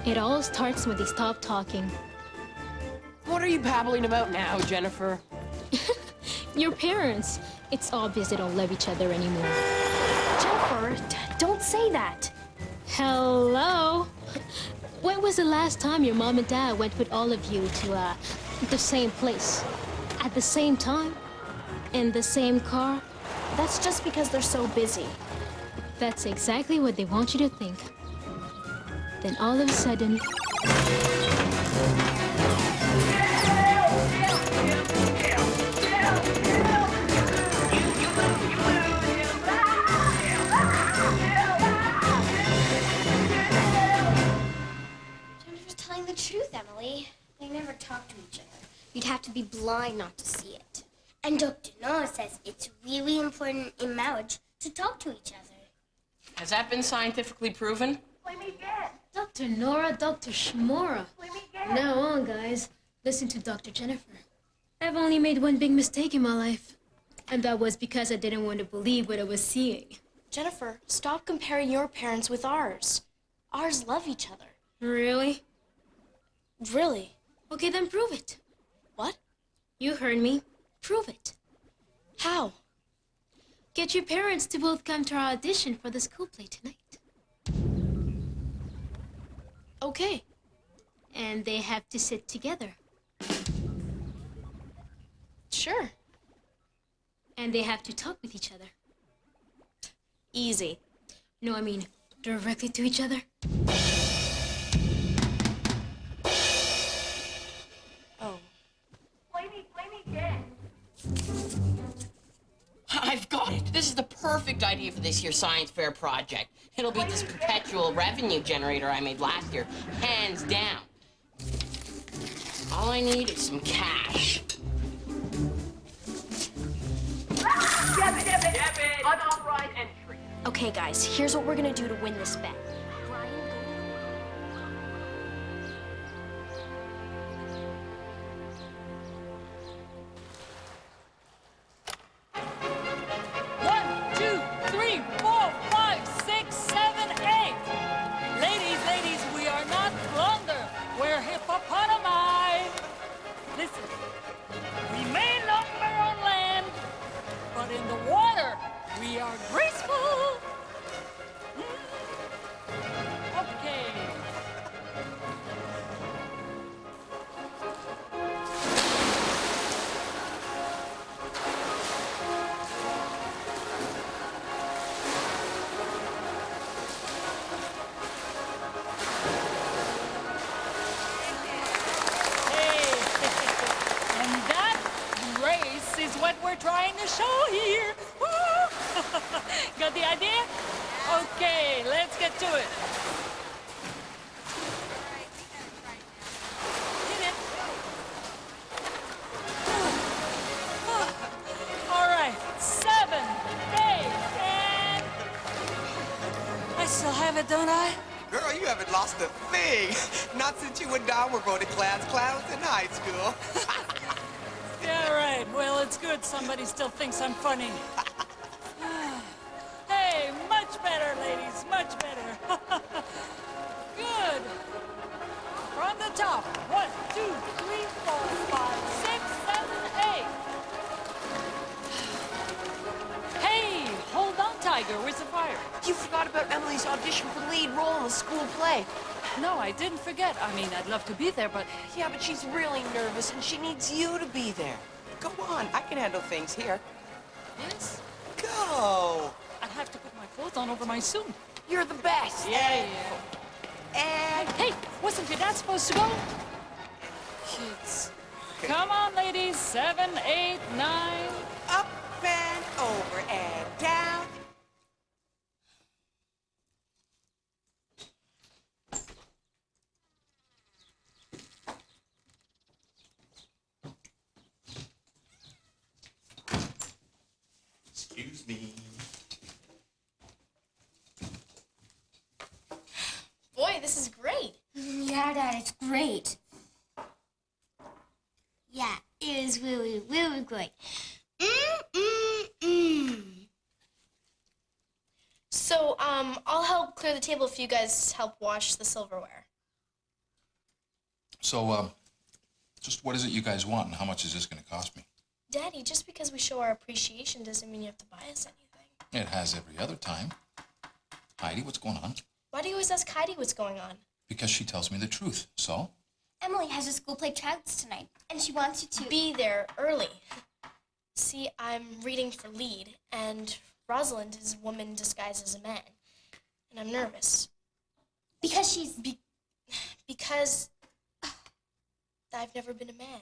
It all starts when they stop talking. What are you babbling about now, Jennifer? Your parents. It's obvious they don't love each other anymore. Jennifer, don't say that. Hello? When was the last time your mom and dad went with all of you to, the same place? At the same time? In the same car? That's just because they're so busy. That's exactly what they want you to think. Then all of a sudden... Jennifer's telling the truth, Emily. They never talk to each other. You'd have to be blind not to see it. And Dr. Noah says it's really important in marriage to talk to each other. Has that been scientifically proven? Dr. Nora, Dr. Shmora. Now on, guys. Listen to Dr. Jennifer. I've only made one big mistake in my life. And that was because I didn't want to believe what I was seeing. Jennifer, stop comparing your parents with ours. Ours love each other. Really? Really? Okay, then prove it. What? You heard me. Prove it. How? Get your parents to both come to our audition for the school play tonight. Okay. And they have to sit together. Sure. And they have to talk with each other. Easy. No, I mean, directly to each other. Oh. Play me again. I've got it. This is the perfect idea for this year's science fair project. It'll beat this perpetual revenue generator I made last year, hands down. All I need is some cash. Debit. Unauthorized entry. Okay, guys, here's what we're gonna do to win this bet. Ladies, we are not plunder. We're hippopotami. Listen, we may lumber on land, but in the water, we are graceful. Okay. Is what we're trying to show here. Woo! Got the idea? Okay, let's get to it. Hit it. All right, 7 days, and I still have it, don't I? Girl, you haven't lost a thing. Not since you and Don were voted class clowns in high school. Yeah, right. Well, it's good somebody still thinks I'm funny. Hey, much better, ladies, much better. Good. From the top. 1, 2, 3, 4, 5, 6, 7, 8. Hey, hold on, Tiger. Where's the fire? You forgot about Emily's audition for the lead role in the school play. No, I didn't forget. I mean, I'd love to be there, but... Yeah, but she's really nervous and she needs you to be there. Go on, I can handle things here. Yes? Go! I'd have to put my clothes on over my suit. You're the best. Yeah. And Hey, wasn't your dad supposed to go? Kids. Come on, ladies. 7, 8, 9. Up and over and down. Excuse me. Boy, this is great. Yeah, Dad, it's great. Yeah, it is really, really great. So, I'll help clear the table if you guys help wash the silverware. So, just what is it you guys want, and how much is this going to cost me? Daddy, just because we show our appreciation doesn't mean you have to buy us anything. It has every other time. Heidi, what's going on? Why do you always ask Heidi what's going on? Because she tells me the truth. So? Emily has a school play tryouts tonight, and she wants you to Be there early. See, I'm reading for lead, and Rosalind is a woman disguised as a man. And I'm nervous. because she's Because I've never been a man.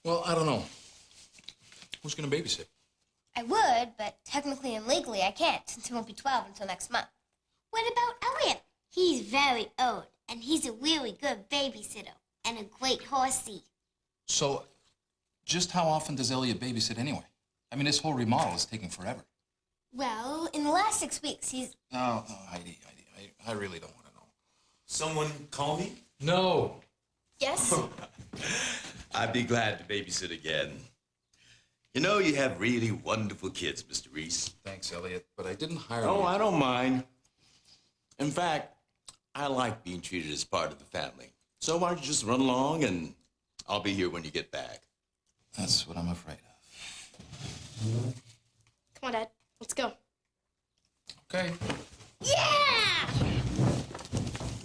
Well, I don't know. Who's going to babysit? I would, but technically and legally I can't, since he won't be 12 until next month. What about Elliot? He's very old, and he's a really good babysitter, and a great horsey. So, just how often does Elliot babysit anyway? I mean, this whole remodel is taking forever. Well, in the last 6 weeks, he's... No, Heidi, I really don't want to know. Someone call me? No. Yes? I'd be glad to babysit again. You know, you have really wonderful kids, Mr. Reese. Thanks, Elliot, but I didn't hire Oh, you. I don't mind. In fact, I like being treated as part of the family. So why don't you just run along and I'll be here when you get back. That's what I'm afraid of. Come on, Dad. Let's go. Okay. Yeah!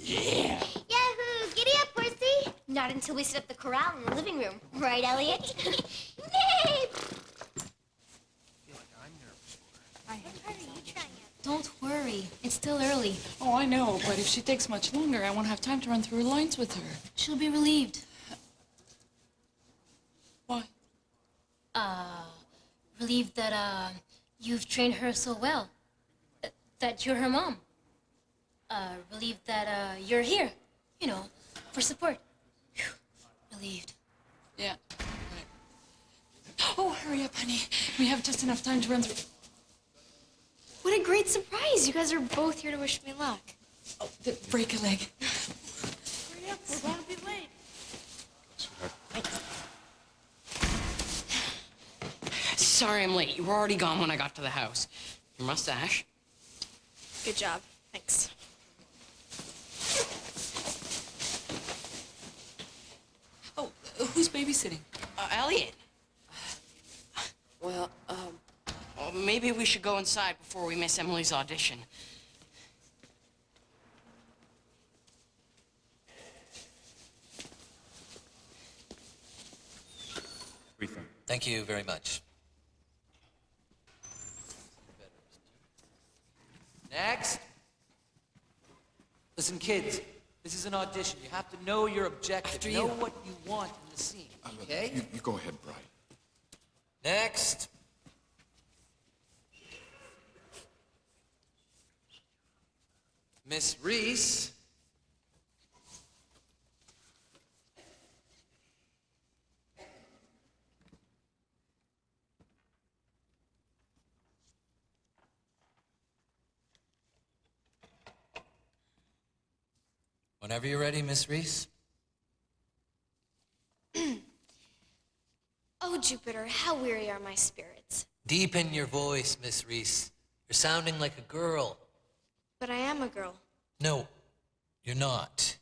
Yeah! Yahoo! Giddy up, horsey! Not until we set up the corral in the living room. Right, Elliot? Yay! Don't worry. It's still early. Oh, I know, but if she takes much longer, I won't have time to run through her lines with her. She'll be relieved. Why? Relieved that, you've trained her so well. That you're her mom. Relieved that, you're here. You know, for support. Whew. Relieved. Yeah. Right. Oh, hurry up, honey. We have just enough time to run through. What a great surprise. You guys are both here to wish me luck. Oh, break a leg. Hurry up. We're going to be late. Sorry I'm late. You were already gone when I got to the house. Your mustache. Good job. Thanks. Oh, who's babysitting? Elliot. Well, maybe we should go inside before we miss Emily's audition. Thank you very much. Next. Listen, kids, this is an audition. You have to know your objective. After know you. what you want in the scene, okay? You go ahead, Brian. Next. Miss Reese. Whenever you're ready, Miss Reese. Oh, Jupiter, how weary are my spirits. Deepen your voice, Miss Reese. You're sounding like a girl. But I am a girl. No, you're not.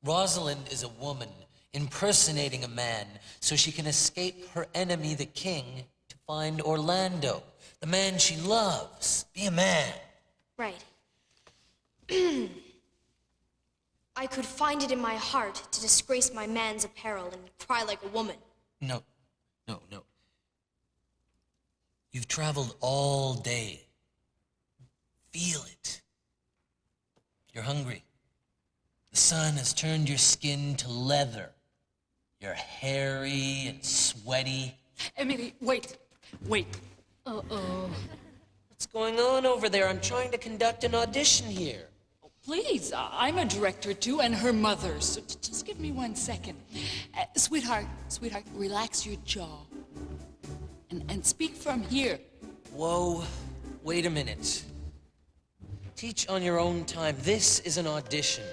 Rosalind is a woman impersonating a man so she can escape her enemy, the king, to find Orlando, the man she loves. Be a man. Right. I could find it in my heart to disgrace my man's apparel and cry like a woman. No. You've traveled all day. Feel it. You're hungry. The sun has turned your skin to leather. You're hairy and sweaty. Emily, wait. Uh-oh. What's going on over there? I'm trying to conduct an audition here. Please, I'm a director too, and her mother. So just give me 1 second. Sweetheart, relax your jaw. And speak from here. Whoa, wait a minute. Teach on your own time. This is an audition.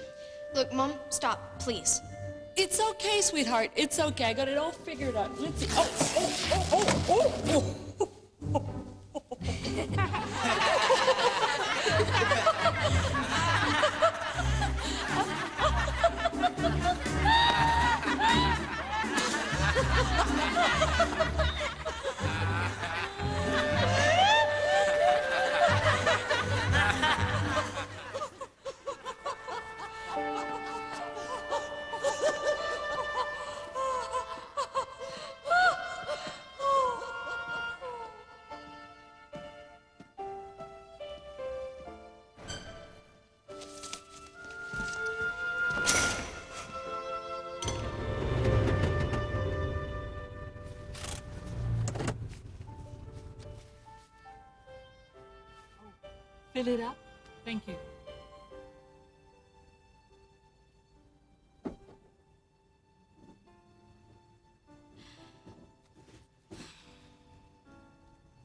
Look, Mom, stop, please. It's okay, sweetheart. It's okay. I got it all figured out. Let's see. Oh. Fill it up. Thank you.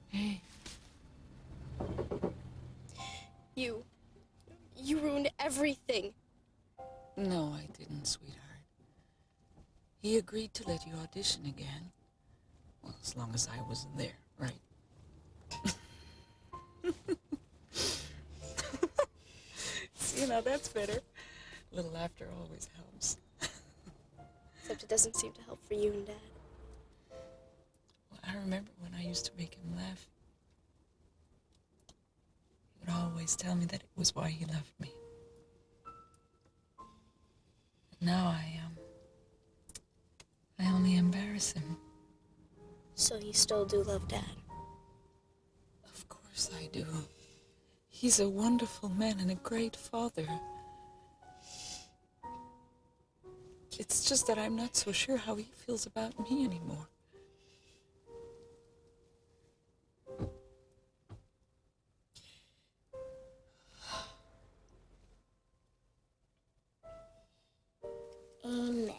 Hey. You ruined everything. No, I didn't, sweetheart. He agreed to let you audition again. Well, as long as I wasn't there, right? See, now that's better. A little laughter always helps. Except it doesn't seem to help for you and Dad. Well, I remember when I used to make him laugh. He would always tell me that it was why he left me. And now I only embarrass him. So you still do love Dad? Of course I do. He's a wonderful man and a great father. It's just that I'm not so sure how he feels about me anymore. Amen.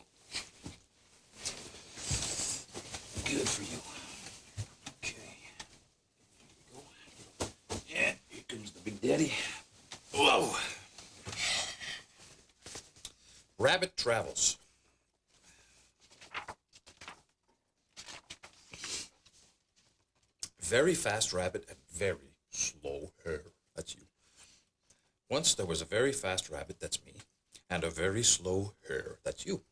Good for you. Okay. Here we go. Yeah, here comes the big daddy. Whoa! Rabbit travels. Very fast rabbit and very slow hare. That's you. Once there was a very fast rabbit, that's me, and a very slow hare, that's you.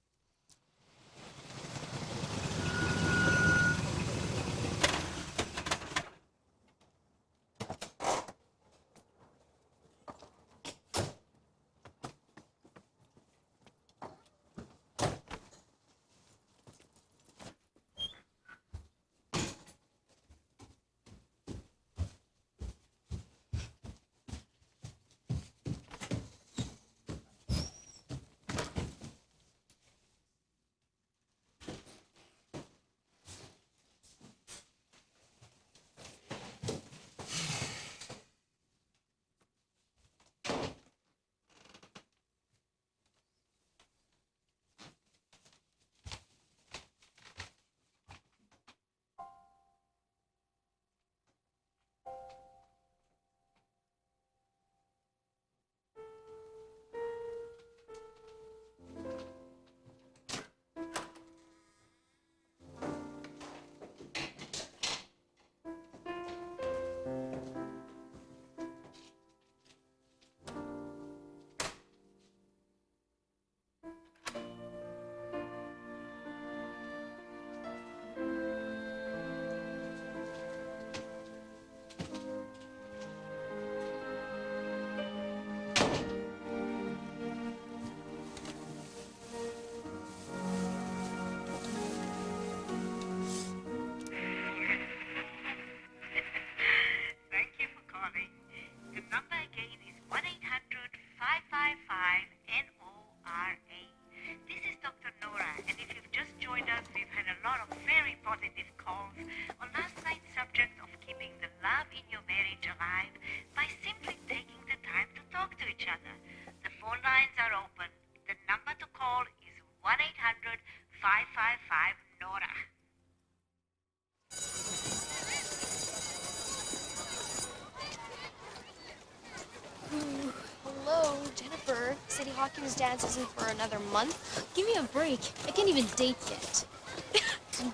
Hello, Jennifer. Sadie Hawkins dance isn't for another month. Give me a break. I can't even date yet.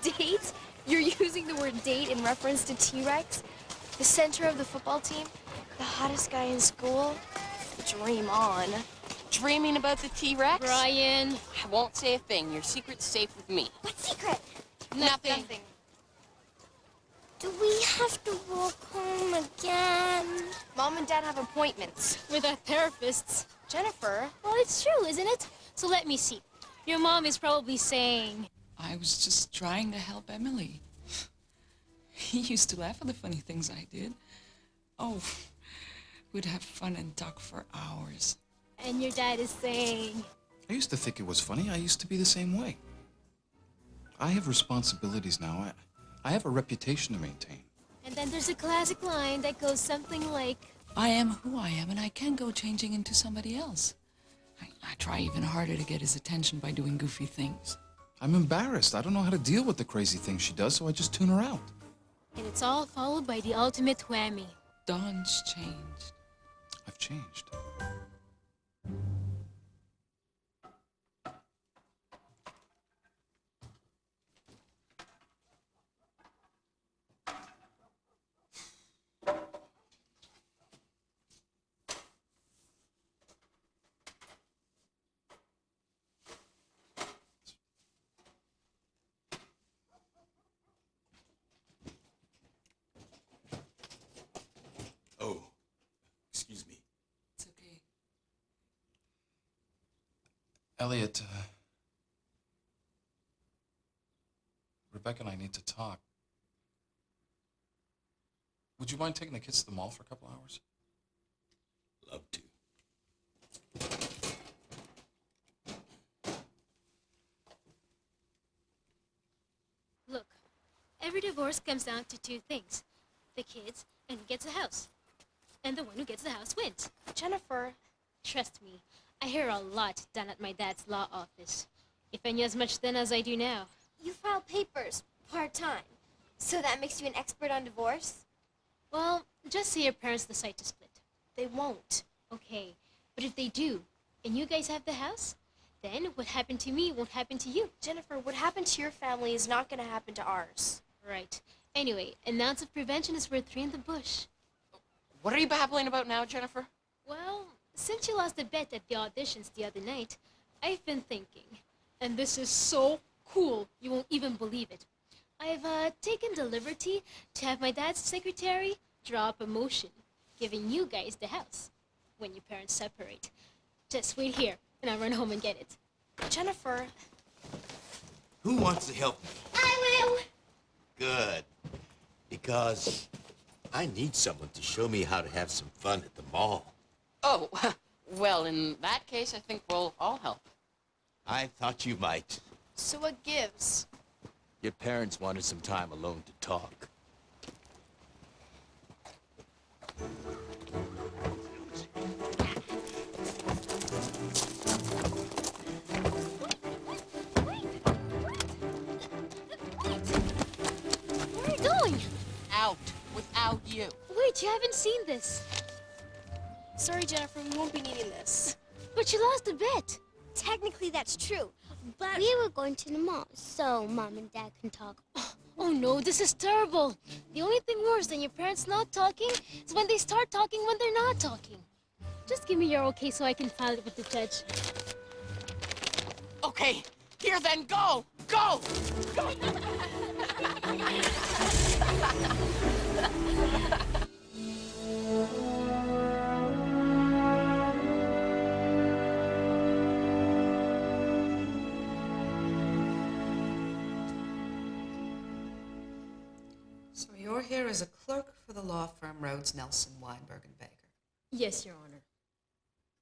Date? You're using the word date in reference to T-Rex? The center of the football team? The hottest guy in school? Dream on. Dreaming about the T-Rex? Brian. I won't say a thing. Your secret's safe with me. What secret? Nothing. Do we have to walk home again? Mom and Dad have appointments. With our therapists. Jennifer? Well, it's true, isn't it? So let me see. Your mom is probably saying... I was just trying to help Emily. He used to laugh at the funny things I did. Oh, we'd have fun and talk for hours. And your dad is saying... I used to think it was funny. I used to be the same way. I have responsibilities now. I have a reputation to maintain. And then there's a classic line that goes something like, I am who I am, and I can go changing into somebody else. I try even harder to get his attention by doing goofy things. I'm embarrassed. I don't know how to deal with the crazy things she does, so I just tune her out. And it's all followed by the ultimate whammy. Dawn's changed. I've changed. Oh, excuse me. It's okay. Elliot, Rebecca and I need to talk. Would you mind taking the kids to the mall for a couple hours? Love to. Look, every divorce comes down to two things. The kids and who gets the house. And the one who gets the house wins. Jennifer, Trust me, I hear a lot done at my dad's law office. If I knew as much then as I do now. you file papers part-time. So that makes you an expert on divorce? Well, just say your parents decide to split. They won't. Okay, but if they do, and you guys have the house, then what happened to me won't happen to you. Jennifer, what happened to your family is not going to happen to ours. Right. Anyway, an ounce of prevention is worth three in the bush. What are you babbling about now, Jennifer? Well, since you lost the bet at the auditions the other night, I've been thinking, and this is so cool, you won't even believe it. I've taken the liberty to have my dad's secretary draw up a motion, giving you guys the house when your parents separate. Just wait here, and I'll run home and get it. Jennifer. Who wants to help me? I will. Good. Because I need someone to show me how to have some fun at the mall. Oh, well, in that case, I think we'll all help. I thought you might. So what gives? Your parents wanted some time alone to talk. Where are you going? Out without you. Wait, you haven't seen this. Sorry, Jennifer, we won't be needing this. But you lost the bet. Technically, that's true. But we were going to the mall, so Mom and Dad can talk. Oh no, this is terrible. The only thing worse than your parents not talking is when they start talking when they're not talking. Just give me your okay so I can file it with the judge. Okay, here then, go! Go! Go! So you're here as a clerk for the law firm Rhodes, Nelson, Weinberg, and Baker. Yes, Your Honor.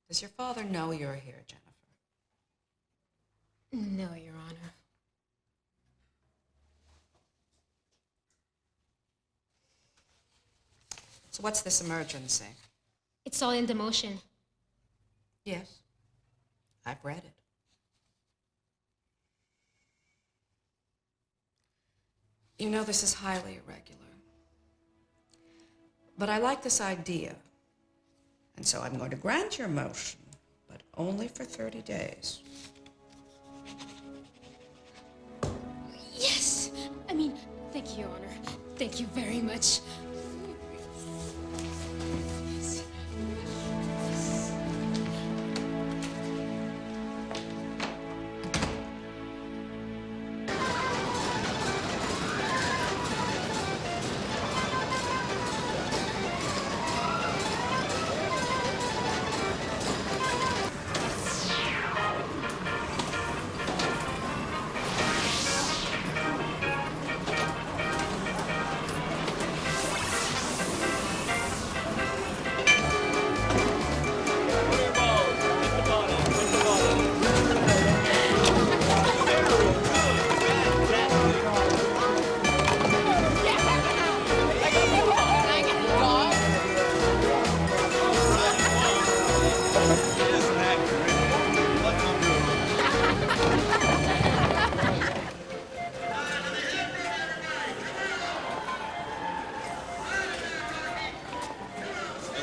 Does your father know you're here, Jennifer? No, Your Honor. So what's this emergency? It's all in the motion. Yes, I've read it. You know, this is highly irregular. But I like this idea. And so I'm going to grant your motion, but only for 30 days. Yes! I mean, thank you, Your Honor. Thank you very much.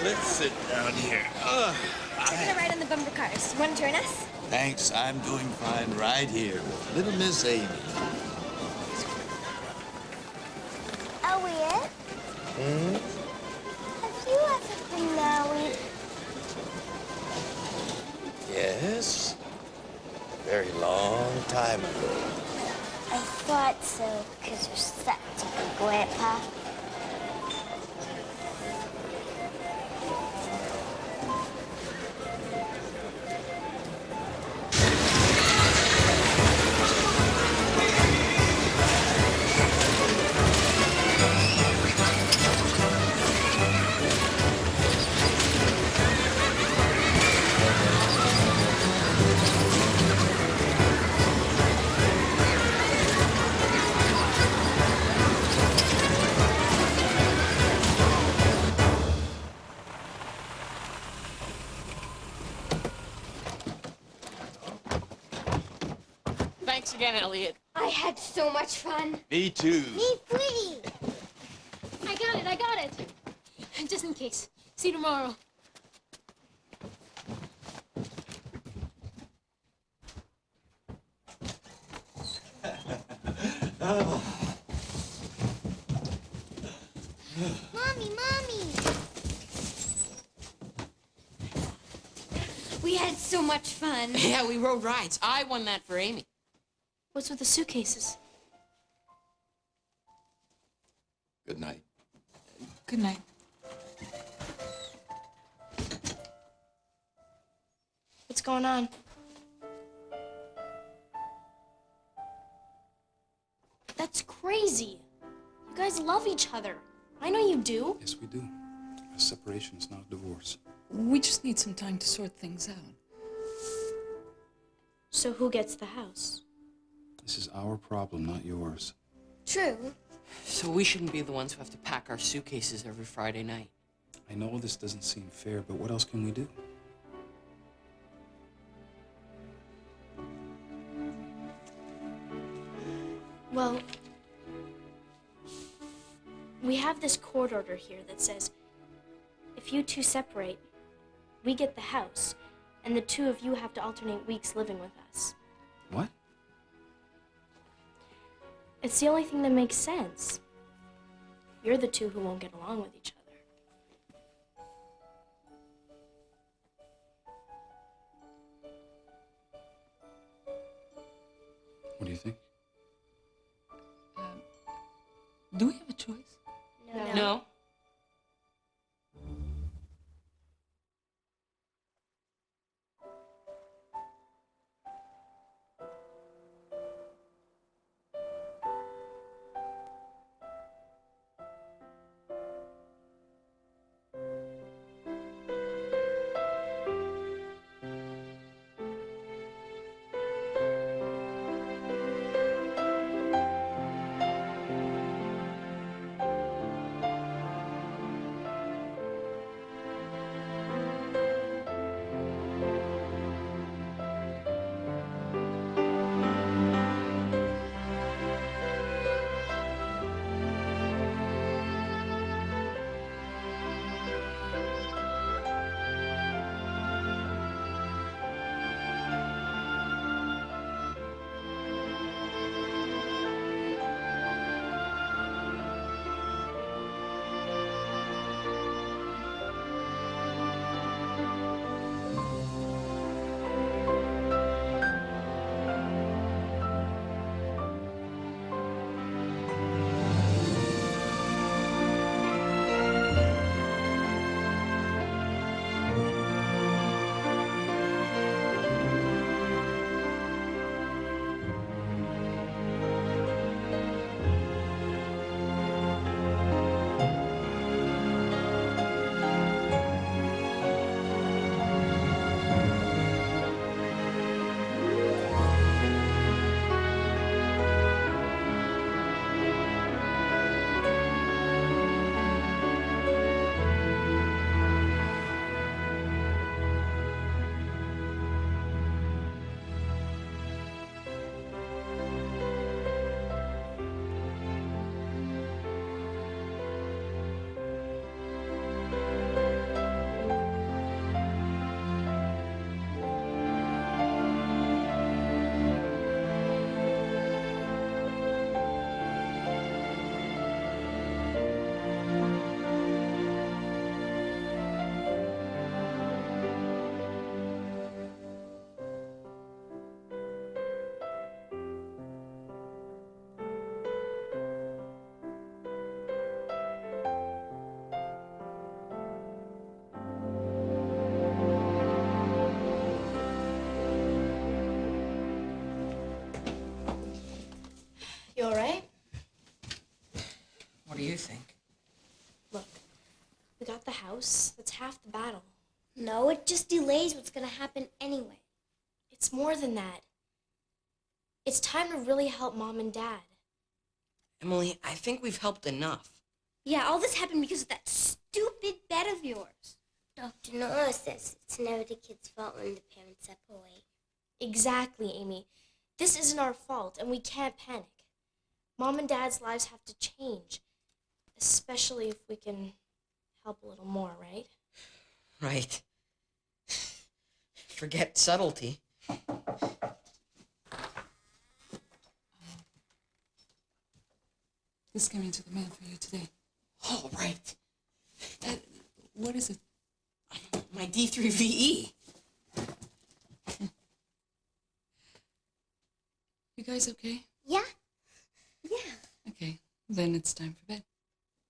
let's sit down here. I'm gonna ride on the bumper cars. Want to join us? Thanks, I'm doing fine right here with little Miss Amy. Elliot, have you ever been married? Yes, a very long time ago. I thought so, because you're such a good grandpa. Thanks again, Elliot. I had so much fun. Me too. Me free. I got it. Just in case. See you tomorrow. Mommy. We had so much fun. Yeah, we rode rides. I won that for Amy. What's with the suitcases? Good night. Good night. What's going on? That's crazy. You guys love each other. I know you do. Yes, we do. A separation is not a divorce. We just need some time to sort things out. So who gets the house? This is our problem, not yours. True. So we shouldn't be the ones who have to pack our suitcases every Friday night. I know this doesn't seem fair, but what else can we do? Well, we have this court order here that says if you two separate, we get the house, and the two of you have to alternate weeks living with us. What? It's the only thing that makes sense. You're the two who won't get along with each other. What do you think? Do we have a choice? No? Look, we got the house. That's half the battle. No, it just delays what's gonna happen anyway. It's more than that. It's time to really help Mom and Dad. Emily, I think we've helped enough. Yeah, all this happened because of that stupid bet of yours. Dr. Nora says it's never the kid's fault when the parents separate. Exactly, Amy. This isn't our fault, and we can't panic. Mom and Dad's lives have to change, especially if we can help a little more, right? Right. Forget subtlety. This came into the mail for you today. Oh, right. What is it? My D3VE. You guys okay? Yeah? Yeah. Okay, then it's time for bed.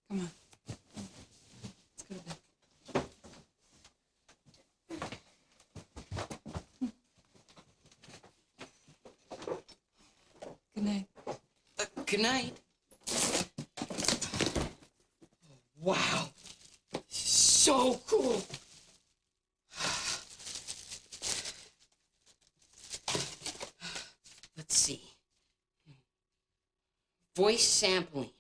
Come on. Let's go to bed. Good night. Good night. Wow. So cool. Let's see. Voice sampling.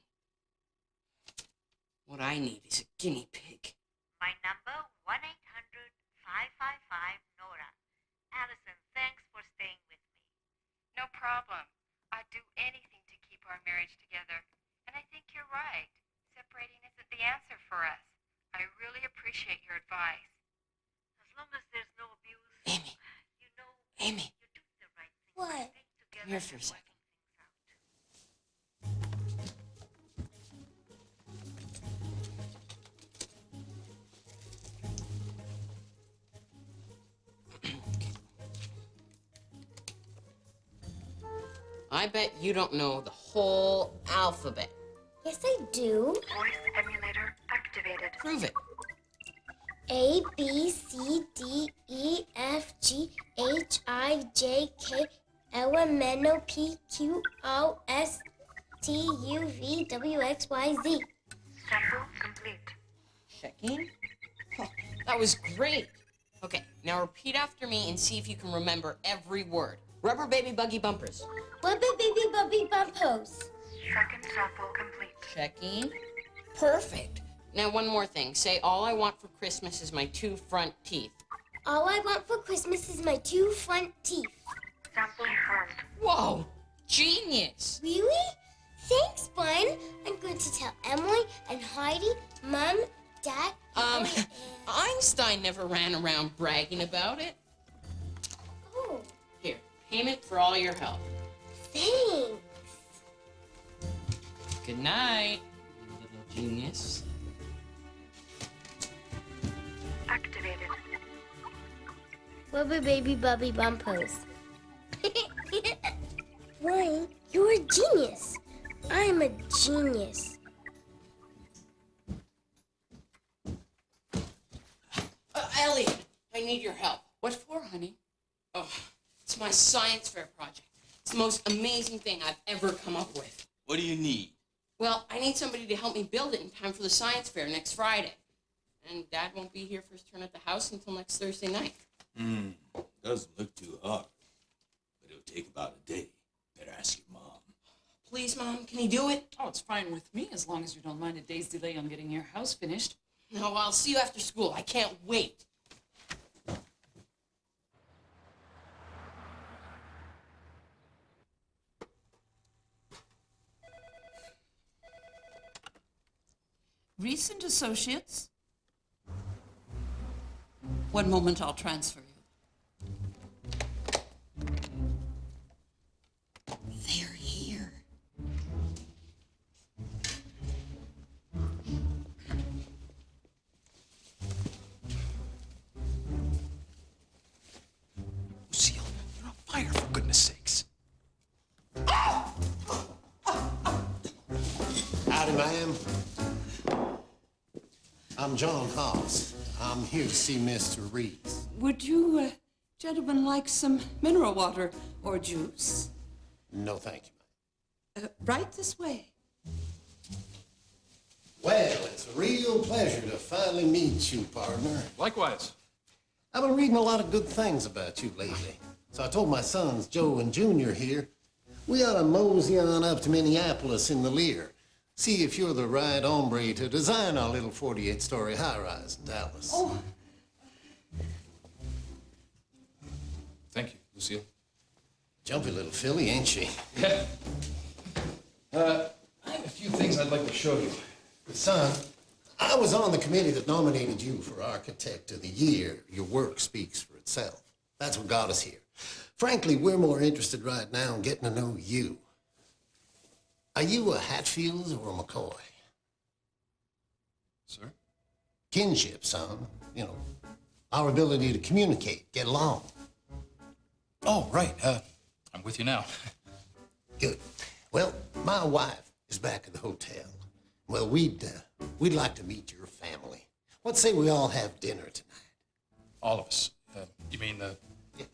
What I need is a guinea pig. My number, 1-800-555-NORA. Allison, thanks for staying with me. No problem. I'd do anything to keep our marriage together. And I think you're right. Separating isn't the answer for us. I really appreciate your advice. As long as there's no abuse, Amy. you know, Amy. you do the right thing. What? Come here for a second. I bet you don't know the whole alphabet. Yes, I do. Voice emulator activated. Prove it. A, B, C, D, E, F, G, H, I, J, K, L, M, N, O, P, Q, R, S, T, U, V, W, X, Y, Z. Sample complete. Checking. Oh, that was great. Okay, now repeat after me and see if you can remember every word. Rubber baby buggy bumpers. Bubba, baby, bubby, bumpos. Second sample complete. Checking. Perfect. Now one more thing. Say, all I want for Christmas is my 2 front teeth. All I want for Christmas is my 2 front teeth. Sample confirmed. Whoa, genius. Really? Thanks, Bun. I'm going to tell Emily and Heidi, Mom, Dad, Einstein never ran around bragging about it. Oh, Here, payment for all your help. thanks. Good night, little genius. Activated. Bubba, baby, bubby, bumpos. Why? You're a genius. I'm a genius. Elliot, I need your help. What for, honey? Oh, it's my science fair project. It's the most amazing thing I've ever come up with. What do you need? Well, I need somebody to help me build it in time for the science fair next Friday. And Dad won't be here for his turn at the house until next Thursday night. Doesn't look too hard. But it'll take about a day. Better ask your mom. Please, Mom, can he do it? Oh, it's fine with me as long as you don't mind a day's delay on getting your house finished. No, I'll see you after school. I can't wait. Recent associates. One moment, I'll transfer you. They're here. Lucille, you're on fire, for goodness sakes. Howdy, ma'am. I'm John Hobbs. I'm here to see Mr. Reeves. Would you, gentlemen, like some mineral water or juice? No, thank you, Right this way. Well, it's real pleasure to finally meet you, partner. Likewise. I've been reading a lot of good things about you lately. So I told my sons, Joe and Junior here, we ought to mosey on up to Minneapolis in the Lear. See if you're the right hombre to design our little 48-story high-rise in Dallas. Oh. Thank you, Lucille. Jumpy little filly, ain't she? Yeah. I have a few things I'd like to show you. Son, I was on the committee that nominated you for Architect of the Year. Your work speaks for itself. That's what got us here. Frankly, we're more interested right now in getting to know you. Are you a Hatfield or a McCoy? Sir? Kinship, son. You know, our ability to communicate, get along. Oh, right. I'm with you now. Good. Well, my wife is back at the hotel. Well, we'd like to meet your family. What say we all have dinner tonight? All of us. You mean the... Yeah.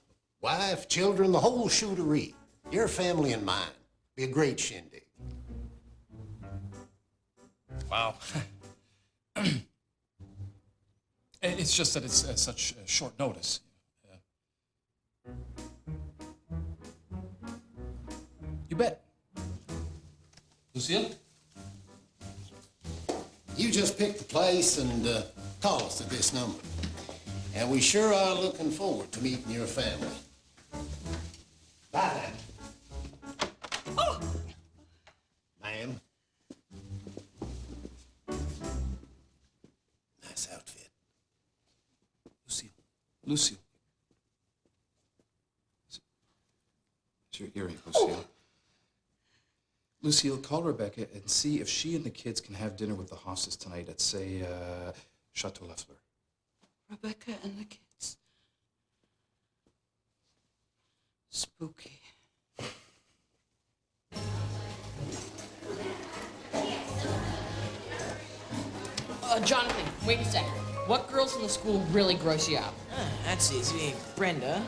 Wife, children, the whole shootery. Your family and mine. Be a great shindig. Wow. It's just that it's such short notice. You bet. Lucille? You just pick the place and call us at this number. And we sure are looking forward to meeting your family. Bye now. Oh! Ma'am. Nice outfit. Lucille. Lucille. It's your earring, Lucille. Oh. Lucille, call Rebecca and see if she and the kids can have dinner with the hostess tonight at, say, Chateau Lafleur. Rebecca and the kids. Spooky. Jonathan, wait a second. What girls in the school really gross you out? That's easy. Brenda,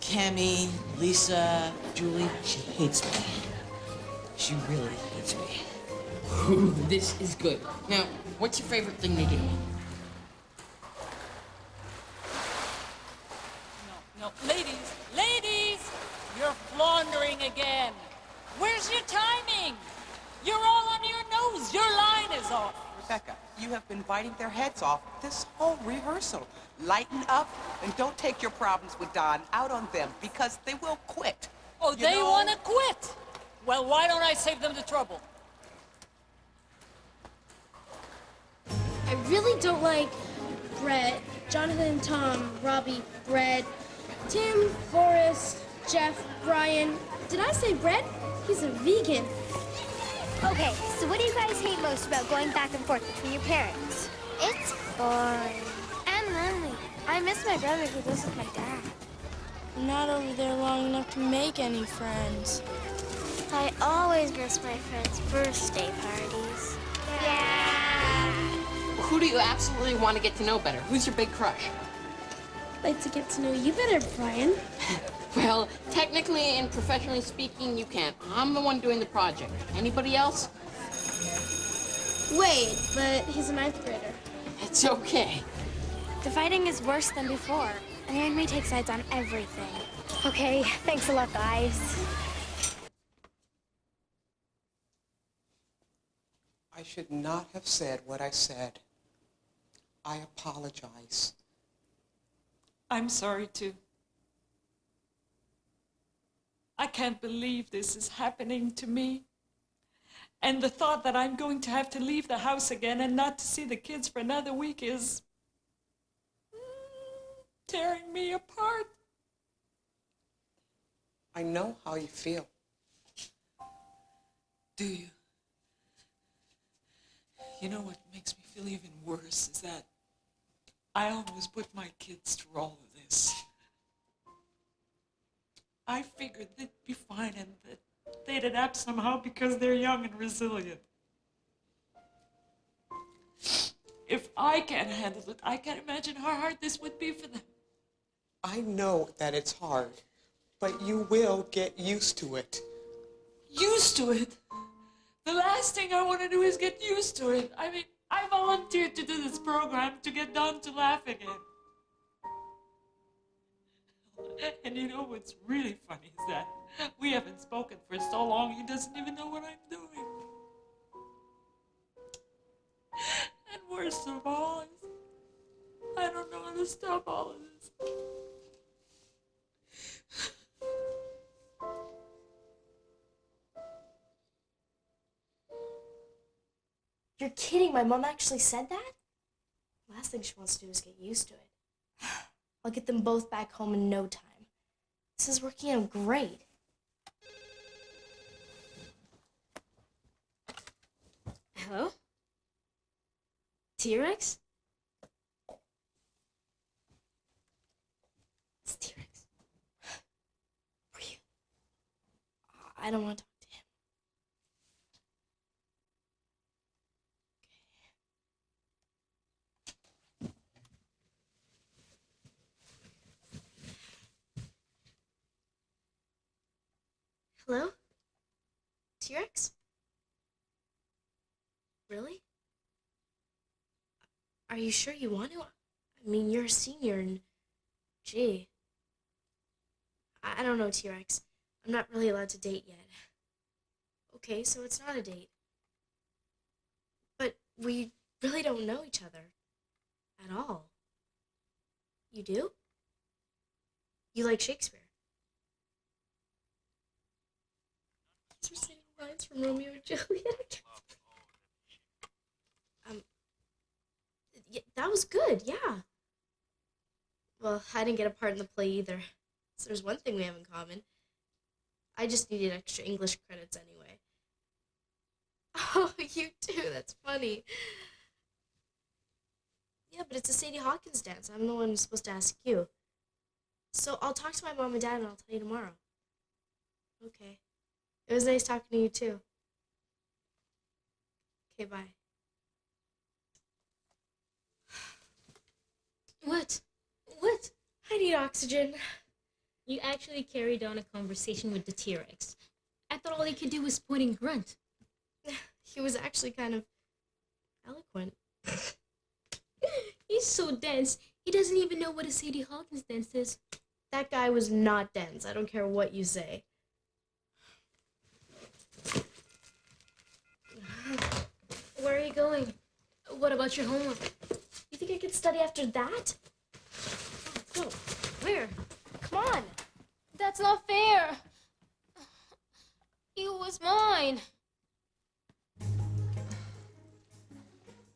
Cammie, Lisa, Julie. She hates me. She really hates me. Ooh, this is good. Now, what's your favorite thing to do? No, ladies, you're floundering again. Where's your timing? You're all on your nose. Your line is off. Rebecca, you have been biting their heads off this whole rehearsal. Lighten up and don't take your problems with Don out on them because they will quit. Oh, they want to quit? Well, why don't I save them the trouble? I really don't like Brett, Jonathan, Tom, Robbie, Brett, Tim, Forrest, Jeff, Brian. Did I say Brett? He's a vegan. Okay, so what do you guys hate most about going back and forth between your parents? It's boring. And lonely. I miss my brother who lives with my dad. I'm not over there long enough to make any friends. I always miss my friends' birthday parties. Yeah. Who do you absolutely want to get to know better? Who's your big crush? I'd like to get to know you better, Brian. Well, technically and professionally speaking, you can't. I'm the one doing the project. Anybody else? Wade, but he's a 9th grader. It's okay. The fighting is worse than before, and I may take sides on everything. Okay, thanks a lot, guys. I should not have said what I said. I apologize. I'm sorry, too. I can't believe this is happening to me. And the thought that I'm going to have to leave the house again and not to see the kids for another week is tearing me apart. I know how you feel. Do you? You know what makes me feel even worse is that I almost put my kids through all of this. I figured they'd be fine and that they'd adapt somehow because they're young and resilient. If I can't handle it, I can't imagine how hard this would be for them. I know that it's hard, but you will get used to it. Used to it? The last thing I want to do is get used to it. I mean, I volunteered to do this program to get Don to laugh again. And you know what's really funny is that we haven't spoken for so long, he doesn't even know what I'm doing. And worst of all is, I don't know how to stop all of this. You're kidding, my mom actually said that? Last thing she wants to do is get used to it. I'll get them both back home in no time. This is working out great. Hello? T-Rex? It's T-Rex. For you. I don't want to talk to him. Hello? T-Rex? Really? Are you sure you want to? I mean, you're a senior and... Gee. I don't know, T-Rex. I'm not really allowed to date yet. Okay, so it's not a date. But we really don't know each other. At all. You do? You like Shakespeare? These are saying lines from Romeo and Juliet. Yeah, that was good, yeah. Well, I didn't get a part in the play either. So there's one thing we have in common. I just needed extra English credits anyway. Oh, you too, that's funny. Yeah, but it's a Sadie Hawkins dance. I'm the one who's supposed to ask you. So I'll talk to my mom and dad and I'll tell you tomorrow. Okay. It was nice talking to you too. Okay, bye. What? What? I need oxygen. You actually carried on a conversation with the T-Rex. I thought all he could do was point and grunt. He was actually kind of eloquent. He's so dense, he doesn't even know what a Sadie Hawkins dance is. That guy was not dense. I don't care what you say. Where are you going? What about your homework? You think I could study after that? Let's go. Where? Come on. That's not fair. It was mine. What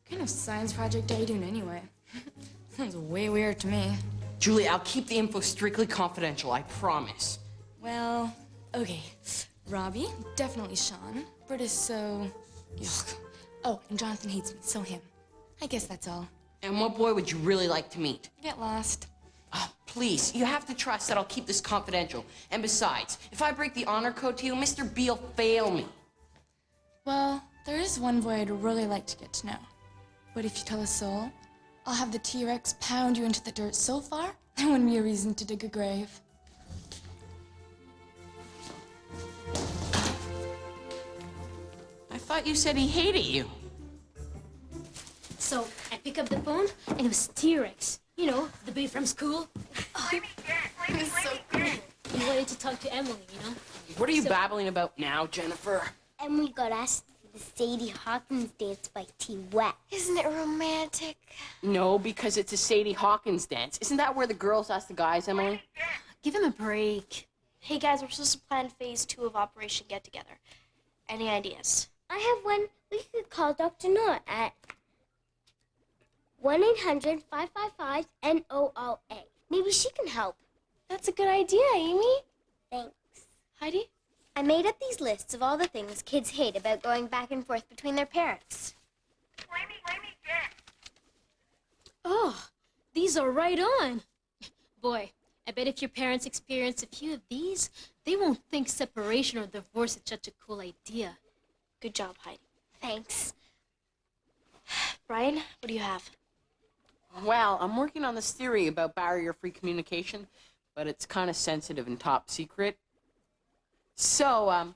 kind of science project are you doing anyway? Sounds way weird to me. Julie, I'll keep the info strictly confidential, I promise. Well, okay. Robbie, definitely Sean. Britt is so... Yuck. Oh, and Jonathan hates me, so him. I guess that's all. And what boy would you really like to meet? Get lost. Oh, please, you have to trust that I'll keep this confidential. And besides, if I break the honor code to you, Mr. B will fail me. Well, there is one boy I'd really like to get to know. But if you tell a soul, I'll have the T-Rex pound you into the dirt so far, there wouldn't be a reason to dig a grave. I thought you said he hated you. So I pick up the phone, and it was T-Rex. You know, the babe from school. Oh, he was so cool. He wanted to talk to Emily, you know? What are you babbling about now, Jennifer? And we got asked to the Sadie Hawkins dance by T-Wet. Isn't it romantic? No, because it's a Sadie Hawkins dance. Isn't that where the girls ask the guys, Emily? Give him a break. Hey guys, we're supposed to plan phase 2 of Operation Get Together. Any ideas? I have one. We could call Dr. Noah at 1-800-555-NOOA. Maybe she can help. That's a good idea, Amy. Thanks. Heidi? I made up these lists of all the things kids hate about going back and forth between their parents. Oh, these are right on. Boy, I bet if your parents experience a few of these, they won't think separation or divorce is such a cool idea. Good job, Heidi. Thanks. Brian, what do you have? Well, I'm working on this theory about barrier-free communication, but it's kind of sensitive and top secret. So,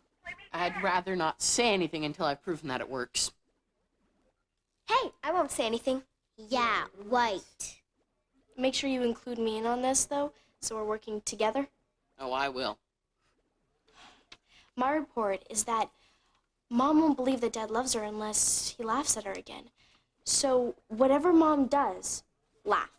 I'd rather not say anything until I've proven that it works. Hey, I won't say anything. Yeah, right. Make sure you include me in on this, though, so we're working together. Oh, I will. My report is that Mom won't believe that Dad loves her unless he laughs at her again. So whatever Mom does, laugh.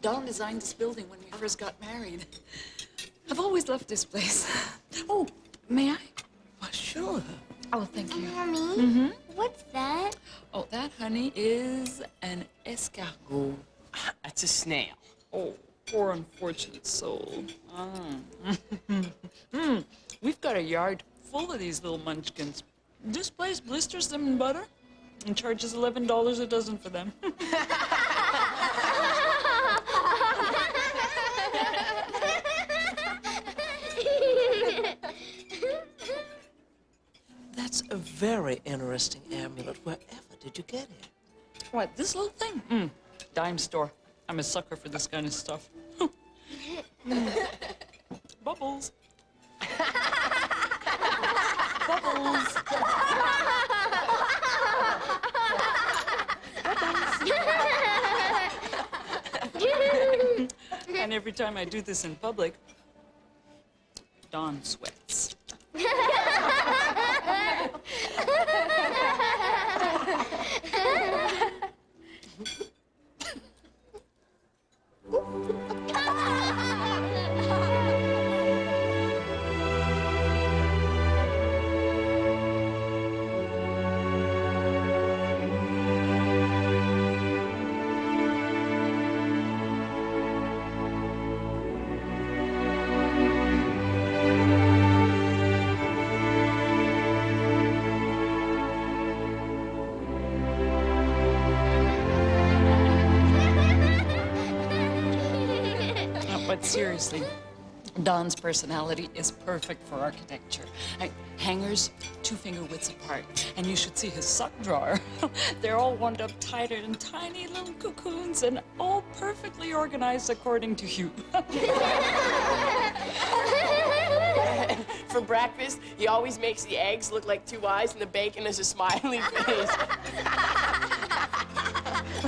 Don designed this building when we first got married. I've always loved this place. Oh, may I? Well, sure. Oh, thank you. Mommy, what's that? Oh, that, honey, is an escargot. That's a snail. Oh, poor unfortunate soul. We've got a yard full of these little munchkins. This place blisters them in butter and charges $11 a dozen for them. That's a very interesting amulet. Wherever did you get it? What, this little thing? Dime store. I'm a sucker for this kind of stuff. Bubbles. Bubbles. And every time I do this in public, Dawn sweats. But seriously, Don's personality is perfect for architecture. Hangers, 2 finger widths apart. And you should see his sock drawer. They're all wound up tighter in tiny little cocoons and all perfectly organized according to hue. For breakfast, he always makes the eggs look like 2 eyes and the bacon is a smiley face.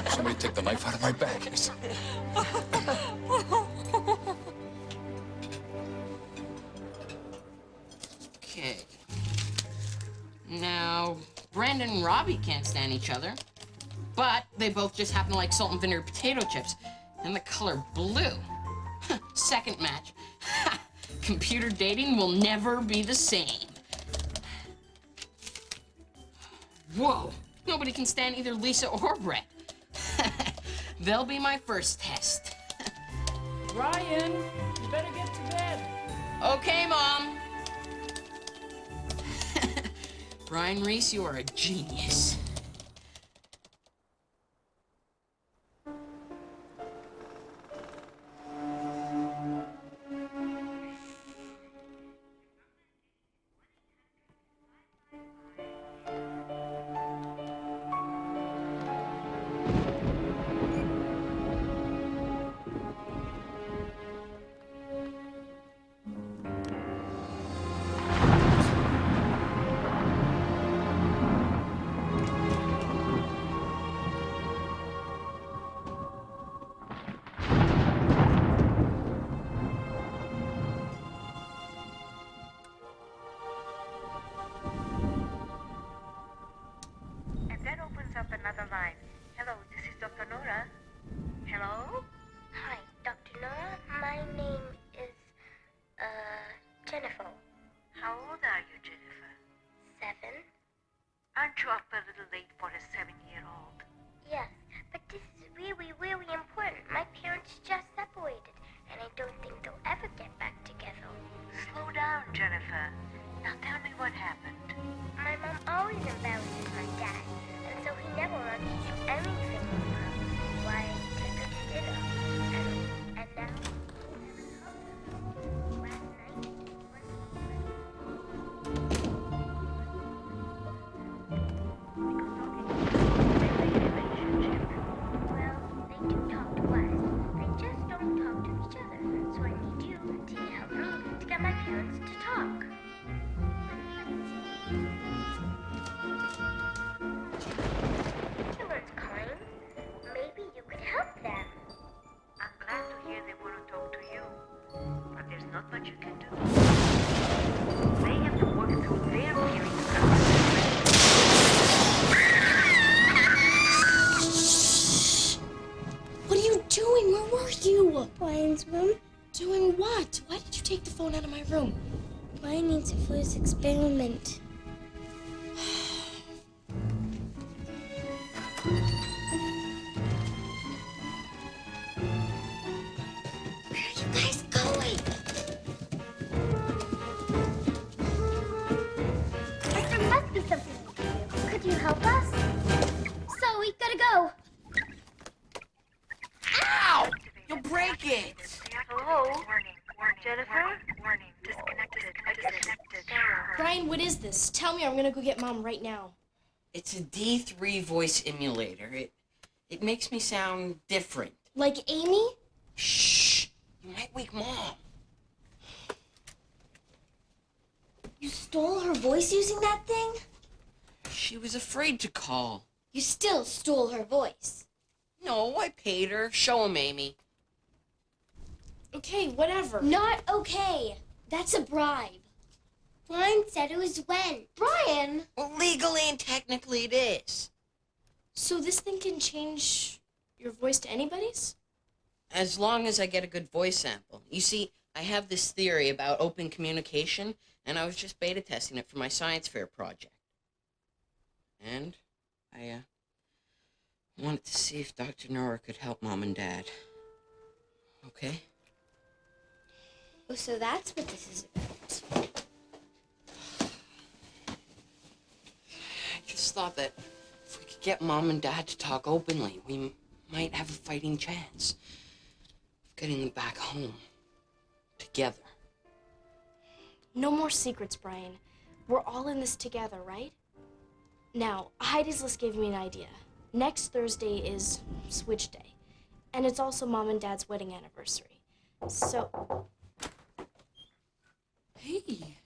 Somebody take the knife out of my bag. Okay. Now, Brandon and Robbie can't stand each other, but they both just happen to like salt and vinegar potato chips and the color blue. Second match. Computer dating will never be the same. Whoa, nobody can stand either Lisa or Brett. They'll be my first test. Ryan, you better get to bed. Okay, Mom. Brian Reese, you are a genius. And that opens up another line. Hello, this is Dr. Nora. Hello? Hi, Dr. Nora. My name is, Jennifer. How old are you, Jennifer? 7. Aren't you up a little late for a 7-year-old? Yes, but this is really, really important. My parents just separated, and I don't think they'll ever get back together. Slow down, Jennifer. Now tell me what happened. My mom always embarrasses my dad, and so he never lets me do anything with her. Why, take her to dinner. And now, last night, well, they do talk to us. They just don't talk to each other. So I need you to help me to get my my room. Brian needs it for his experiment. Where are you guys going? There must be something we can do. Could you help us? So we gotta go. Ow! You'll break it. Hello? Jennifer? Disconnected. Brian, what is this? Tell me, I'm gonna go get Mom right now. It's a D3 voice emulator. It makes me sound different. Like Amy? Shh! You might wake Mom. You stole her voice using that thing? She was afraid to call. You still stole her voice. No, I paid her. Show him, Amy. Okay, whatever. Not okay. That's a bribe. Brian said it was when. Brian! Well, legally and technically it is. So this thing can change your voice to anybody's? As long as I get a good voice sample. You see, I have this theory about open communication, and I was just beta testing it for my science fair project. And I wanted to see if Dr. Nora could help Mom and Dad. Okay? Oh, so that's what this is about. I just thought that if we could get Mom and Dad to talk openly, we might have a fighting chance of getting them back home together. No more secrets, Brian. We're all in this together, right? Now, Heidi's list gave me an idea. Next Thursday is Switch Day, and it's also Mom and Dad's wedding anniversary. So... Hey,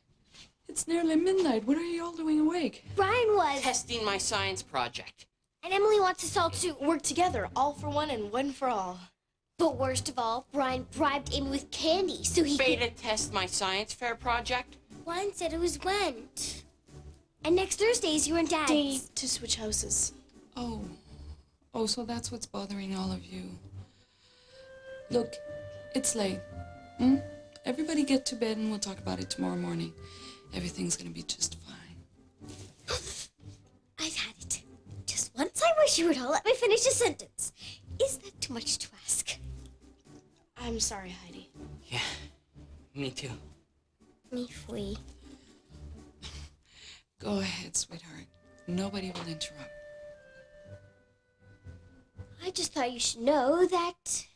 it's nearly midnight. What are you all doing awake? Brian was testing my science project. And Emily wants us all to work together, all for one and one for all. But worst of all, Brian bribed Amy with candy so he Beta test my science fair project? Brian said it was Went. And next Thursday is you and Dad's. Day to switch houses. Oh, so that's what's bothering all of you. Look, it's late. Everybody get to bed and we'll talk about it tomorrow morning. Everything's gonna be just fine. I've had it. Just once I wish you would all let me finish a sentence. Is that too much to ask? I'm sorry, Heidi. Yeah, me too. Me free. Go ahead, sweetheart. Nobody will interrupt. I just thought you should know that...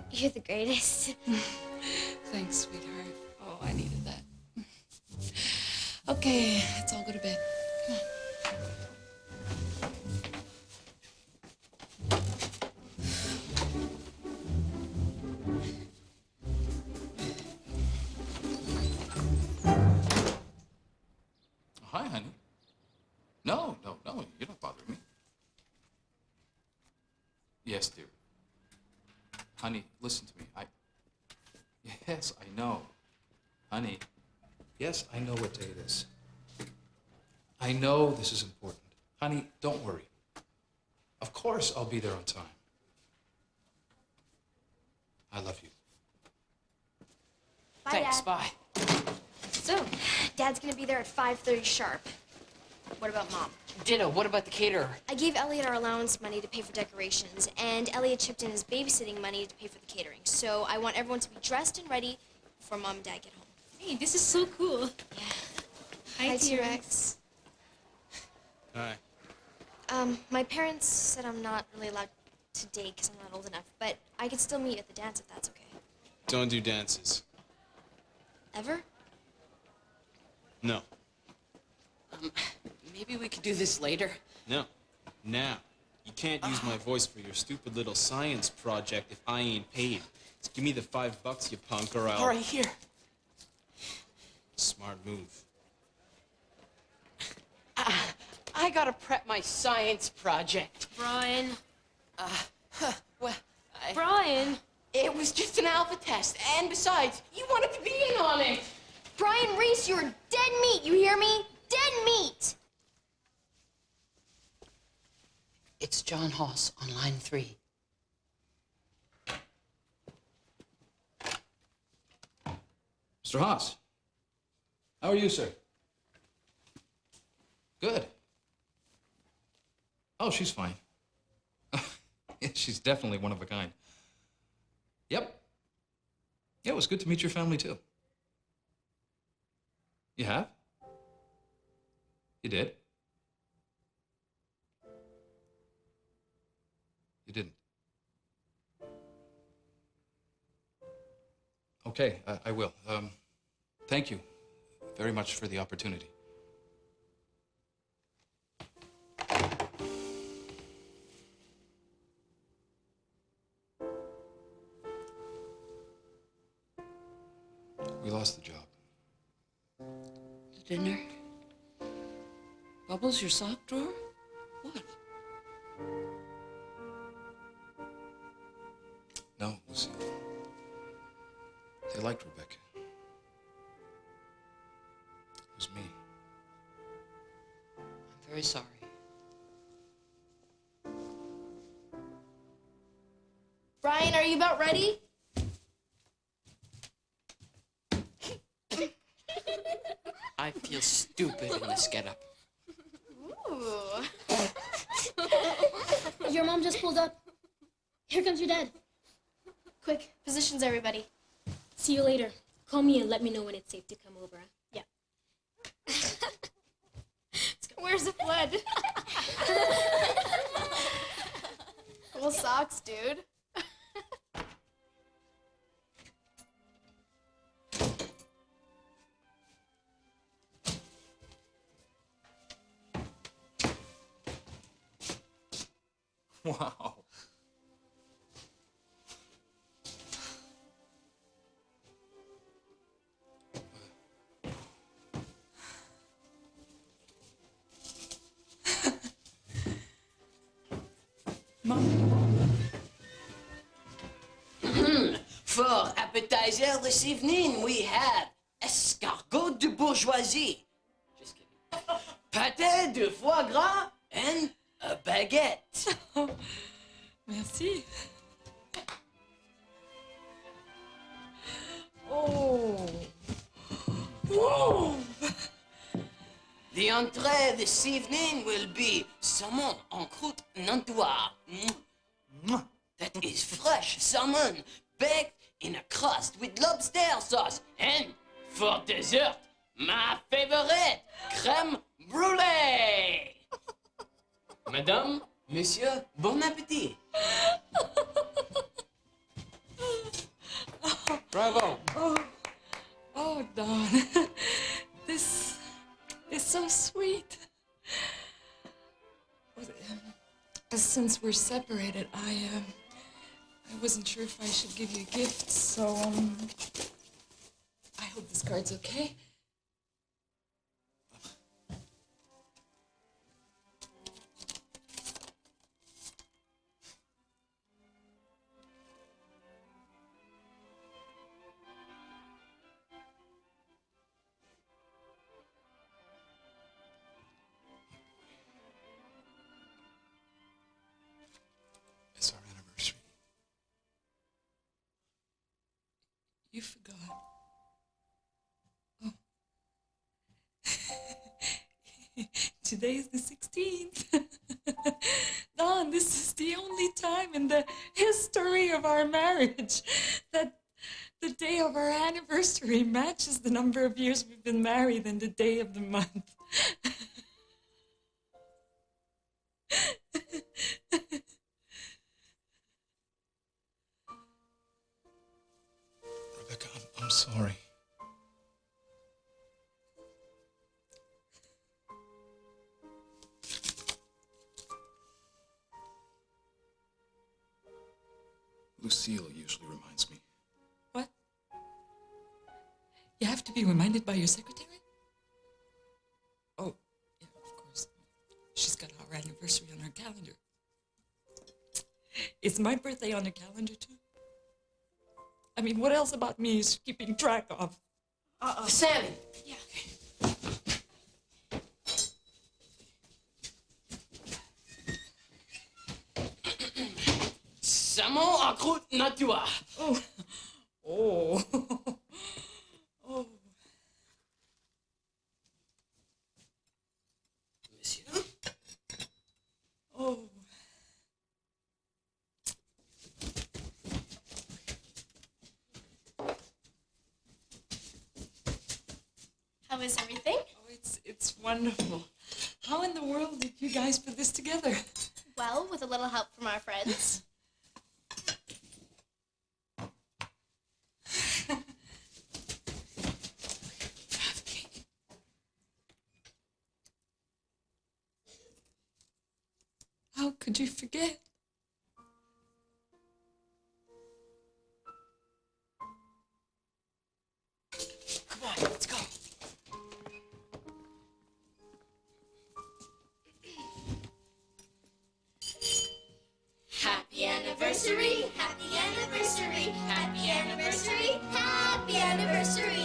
You're the greatest. Thanks, sweetheart. Oh, I needed that. Okay, let's all go to bed. Come on. Hi, honey. No, you're not bothering me. Yes, dear. Honey, listen to me. Yes, I know. Honey, yes, I know what day it is. I know this is important. Honey, don't worry. Of course I'll be there on time. I love you. Bye, Thanks, Dad. bye. So, Dad's gonna be there at 5:30 sharp. What about Mom? Ditto, what about the caterer? I gave Elliot our allowance money to pay for decorations, and Elliot chipped in his babysitting money to pay for the catering. So I want everyone to be dressed and ready before Mom and Dad get home. Hey, this is so cool. Yeah. Hi, T-Rex. Hi. My parents said I'm not really allowed to date because I'm not old enough, but I could still meet you at the dance if that's okay. Don't do dances. Ever? No. Maybe we could do this later. No. Now. You can't use my voice for your stupid little science project if I ain't paid. Just give me the $5, you punk, or I'll... All right, here. Smart move. I gotta prep my science project. Brian. Well, Brian. It was just an alpha test, and besides, you wanted to be in on it. Brian Reese, you're dead meat, you hear me? dead meat. It's John Hoss on line 3. Mr. Haas, how are you, sir? Good. Oh, she's fine. She's definitely one of a kind. Yep. Yeah, it was good to meet your family, too. You have? You did? You didn't? Okay, I will. Thank you very much for the opportunity. We lost the job. The dinner? Bubbles, your sock drawer? What? No, Lucille. They liked Rebecca. It was me. I'm very sorry. Brian, are you about ready? I feel stupid in this getup. Ooh. Your mom just pulled up. Here comes your dad. Quick, positions, everybody. See you later. Call me and let me know when it's safe to come over. Yeah. Where's the blood? Cool socks, dude. Wow. For appetizer this evening, we have escargot de bourgeoisie. Just kidding. Pâté de foie gras and a baguette. Merci. Oh. Whoa. The entrée this evening will be salmon en croûte nantua. That is fresh salmon baked in a crust with lobster sauce. And for dessert, my favorite, crème brûlée. Madame, monsieur, bon appétit. Bravo. Oh, Don. This is so sweet. Since we're separated, I wasn't sure if I should give you a gift, so, I hope this card's okay. It's our anniversary. You forgot. Oh. Today's the 16th. Don, this is the only time in the history of our marriage that the day of our anniversary matches the number of years we've been married and the day of the month. Rebecca, I'm sorry. Lucille usually reminds me. What? You have to be reminded by your secretary? Oh, yeah, of course. She's got our anniversary on her calendar. Is my birthday on her calendar, too? I mean, what else about me is she keeping track of? Sammy. Yeah. Jamon en croûte nature. Oh. Oh. Oh. Monsieur? Oh. How is everything? Oh, it's wonderful. How in the world did you guys put this together? Well, with a little help from our friends. How could you forget? Come on, let's go. Happy anniversary, happy anniversary, happy anniversary, happy anniversary.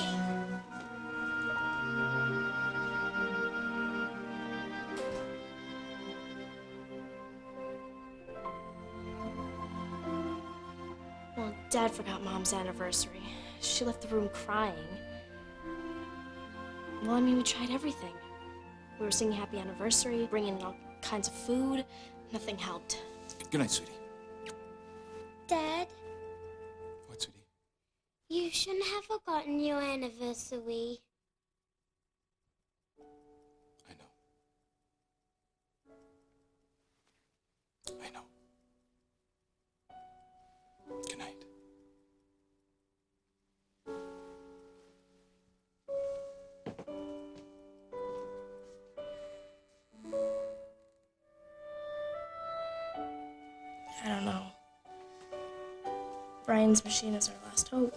Well, Dad forgot Mom's anniversary. She left the room crying. Well, I mean, we tried everything. We were singing happy anniversary, bringing in all kinds of food. Nothing helped. Good night, sweetie. Dad, What, sweetie? you shouldn't have forgotten your anniversary. I know. I know. Good night. I don't know. Brian's machine is our last hope.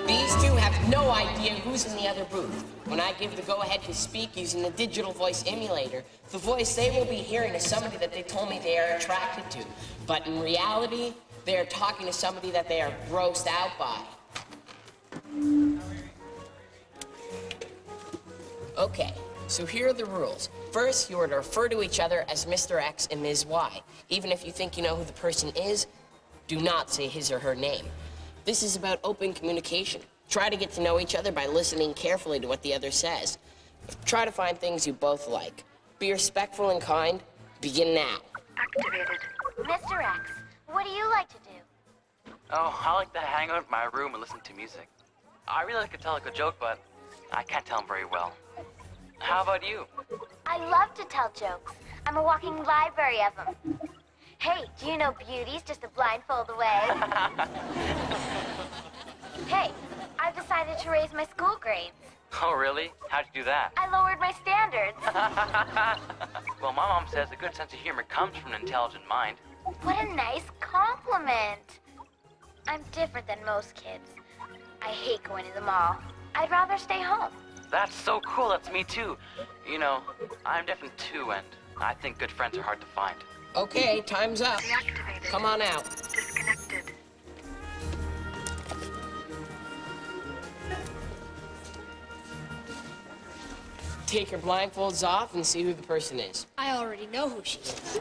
These two have no idea who's in the other booth. When I give the go-ahead to speak using the digital voice emulator, the voice they will be hearing is somebody that they told me they are attracted to. But in reality, they are talking to somebody that they are grossed out by. Okay, so here are the rules. First, you are to refer to each other as Mr. X and Ms. Y. Even if you think you know who the person is, do not say his or her name. This is about open communication. Try to get to know each other by listening carefully to what the other says. Try to find things you both like. Be respectful and kind. Begin now. Activated. Mr. X, what do you like to do? Oh, I like to hang out in my room and listen to music. I really like to tell a good joke, but I can't tell them very well. How about you? I love to tell jokes. I'm a walking library of them. Hey, do you know beauty's just a blindfold away? Hey, I've decided to raise my school grades. Oh, really? How'd you do that? I lowered my standards. Well, my mom says a good sense of humor comes from an intelligent mind. What a nice compliment. I'm different than most kids. I hate going to the mall. I'd rather stay home. That's so cool. That's me, too. You know, I'm different, too, and I think good friends are hard to find. Okay, time's up. Come on out. Disconnected. Take your blindfolds off and see who the person is. I already know who she is.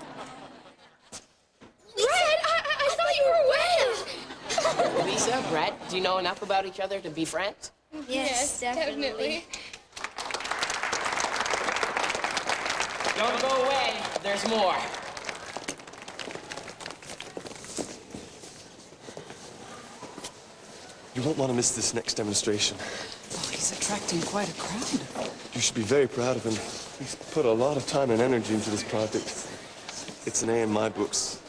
Brett, I thought you were away. Lisa, Brett, do you know enough about each other to be friends? Yes, definitely. Don't go away. There's more. You won't want to miss this next demonstration. Oh, he's attracting quite a crowd. You should be very proud of him. He's put a lot of time and energy into this project. It's an A in my books.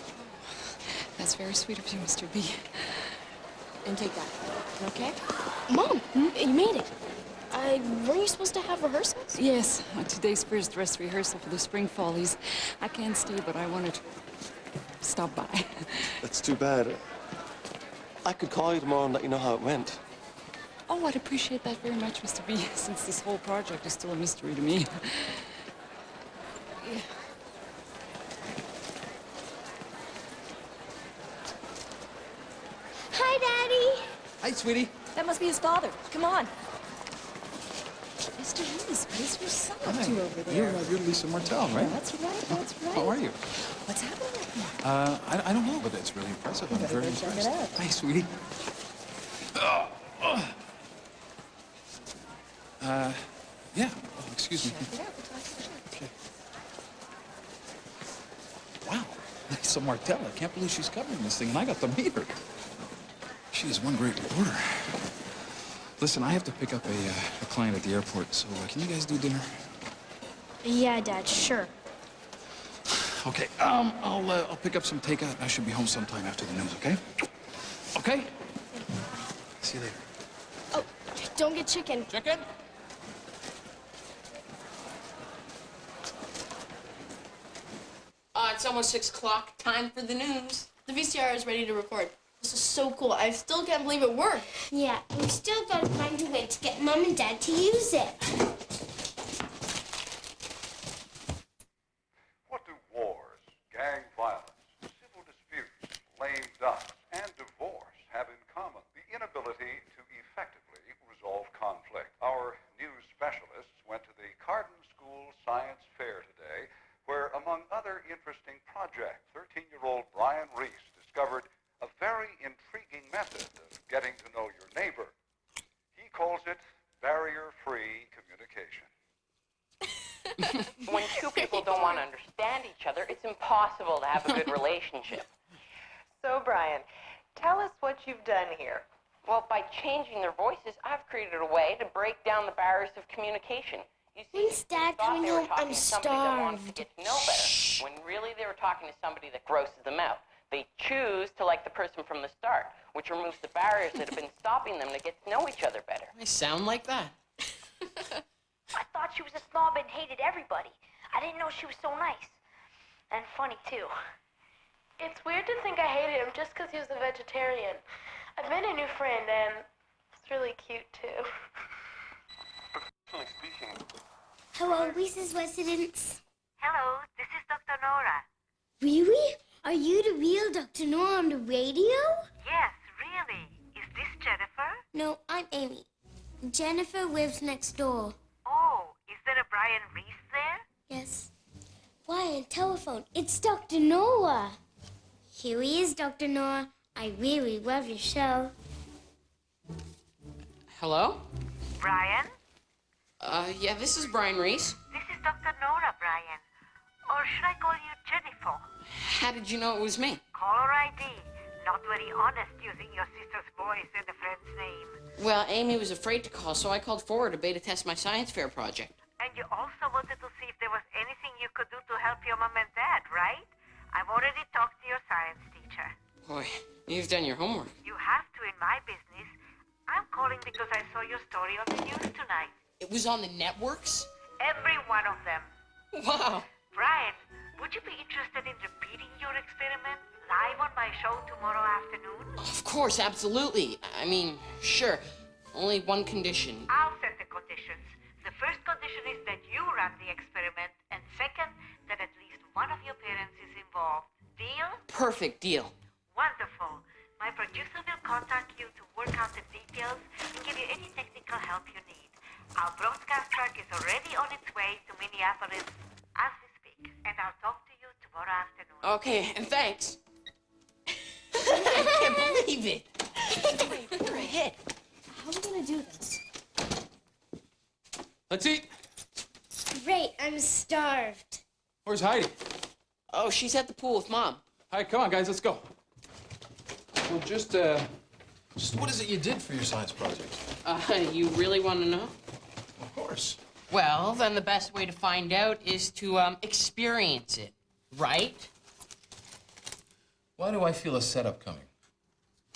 That's very sweet of you, Mr. B. And take that, okay? Mom, you made it. Weren't you supposed to have rehearsals? Yes, today's first dress rehearsal for the Spring Follies. I can't stay, but I wanted to stop by. That's too bad. I could call you tomorrow and let you know how it went. Oh, I'd appreciate that very much, Mr. B, since this whole project is still a mystery to me. Yeah. Hi, Daddy. Hi, sweetie. That must be his father. Come on. Mr. Reese, what is your son up to over there? You're Lisa Martell, right? That's right, that's right. How are you? What's happening up there? I don't know, but it's really impressive. I'm better very go check impressed. it out. Hi, sweetie. Yeah. Oh, excuse me. Okay. Wow, Lisa Martell. I can't believe she's covering this thing, and I got to meet her. She is one great reporter. Listen, I have to pick up a client at the airport, so can you guys do dinner? Yeah, Dad, sure. Okay, I'll pick up some takeout. I should be home sometime after the news, okay? Okay? See you later. Oh, don't get chicken. Chicken? It's almost 6 o'clock. Time for the news. The VCR is ready to record. This is so cool. I still can't believe it worked. Yeah, we still gotta find a way to get Mom and Dad to use it. What do wars, gang violence, civil disputes, lame ducks, and divorce have in common? The inability to effectively resolve conflict. Our news specialists went to the Carden School Science Fair today, where, among other interesting projects, 13-year-old Brian Reese discovered a very intriguing method of getting to know your neighbor. He calls it barrier-free communication. When two people don't want to understand each other, it's impossible to have a good relationship. So, Brian, tell us what you've done here. Well, by changing their voices, I've created a way to break down the barriers of communication. You see, When's Dad coming home? I'm somebody that wants to starved. get to know better, when really they were talking to somebody that grosses them out. They choose to like the person from the start, which removes the barriers that have been stopping them to get to know each other better. I sound like that. I thought she was a snob and hated everybody. I didn't know she was so nice. And funny, too. It's weird to think I hated him just because he was a vegetarian. I've made a new friend, and it's really cute, too. Professionally speaking, Hello, Reese's residence. Hello, this is Dr. Nora. Really? Are you the real Dr. Nora on the radio? Yes, really. Is this Jennifer? No, I'm Amy. Jennifer lives next door. Oh, is there a Brian Reese there? Yes. Brian, telephone. It's Dr. Nora. Here he is, Dr. Nora. I really love your show. Hello? Brian? Yeah, this is Brian Reese. This is Dr. Nora, Brian. Or should I call you Jennifer? How did you know it was me? Caller ID. Not very honest using your sister's voice and a friend's name. Well, Amy was afraid to call, so I called forward to beta test my science fair project. And you also wanted to see if there was anything you could do to help your mom and dad, right? I've already talked to your science teacher. Boy, you've done your homework. You have to in my business. I'm calling because I saw your story on the news tonight. It was on the networks? Every one of them. Wow. Brian, would you be interested in repeating your experiment live on my show tomorrow afternoon? Of course, absolutely. I mean, sure. Only one condition. I'll set the conditions. The first condition is that you run the experiment, and second, that at least one of your parents is involved. Deal? Perfect deal. Wonderful. My producer will contact you to work out the details and give you any technical help you need. Our broadcast truck is already on its way to Minneapolis as we speak, and I'll talk to you tomorrow afternoon. Okay, and thanks. I can't believe it. Wait, we're ahead. How are we gonna do this? Let's eat. Great, I'm starved. Where's Heidi? Oh, she's at the pool with Mom. All right, come on, guys, let's go. Well, just what is it you did for your science project? You really want to know? Of course. Well, then the best way to find out is to experience it, right? Why do I feel a setup coming?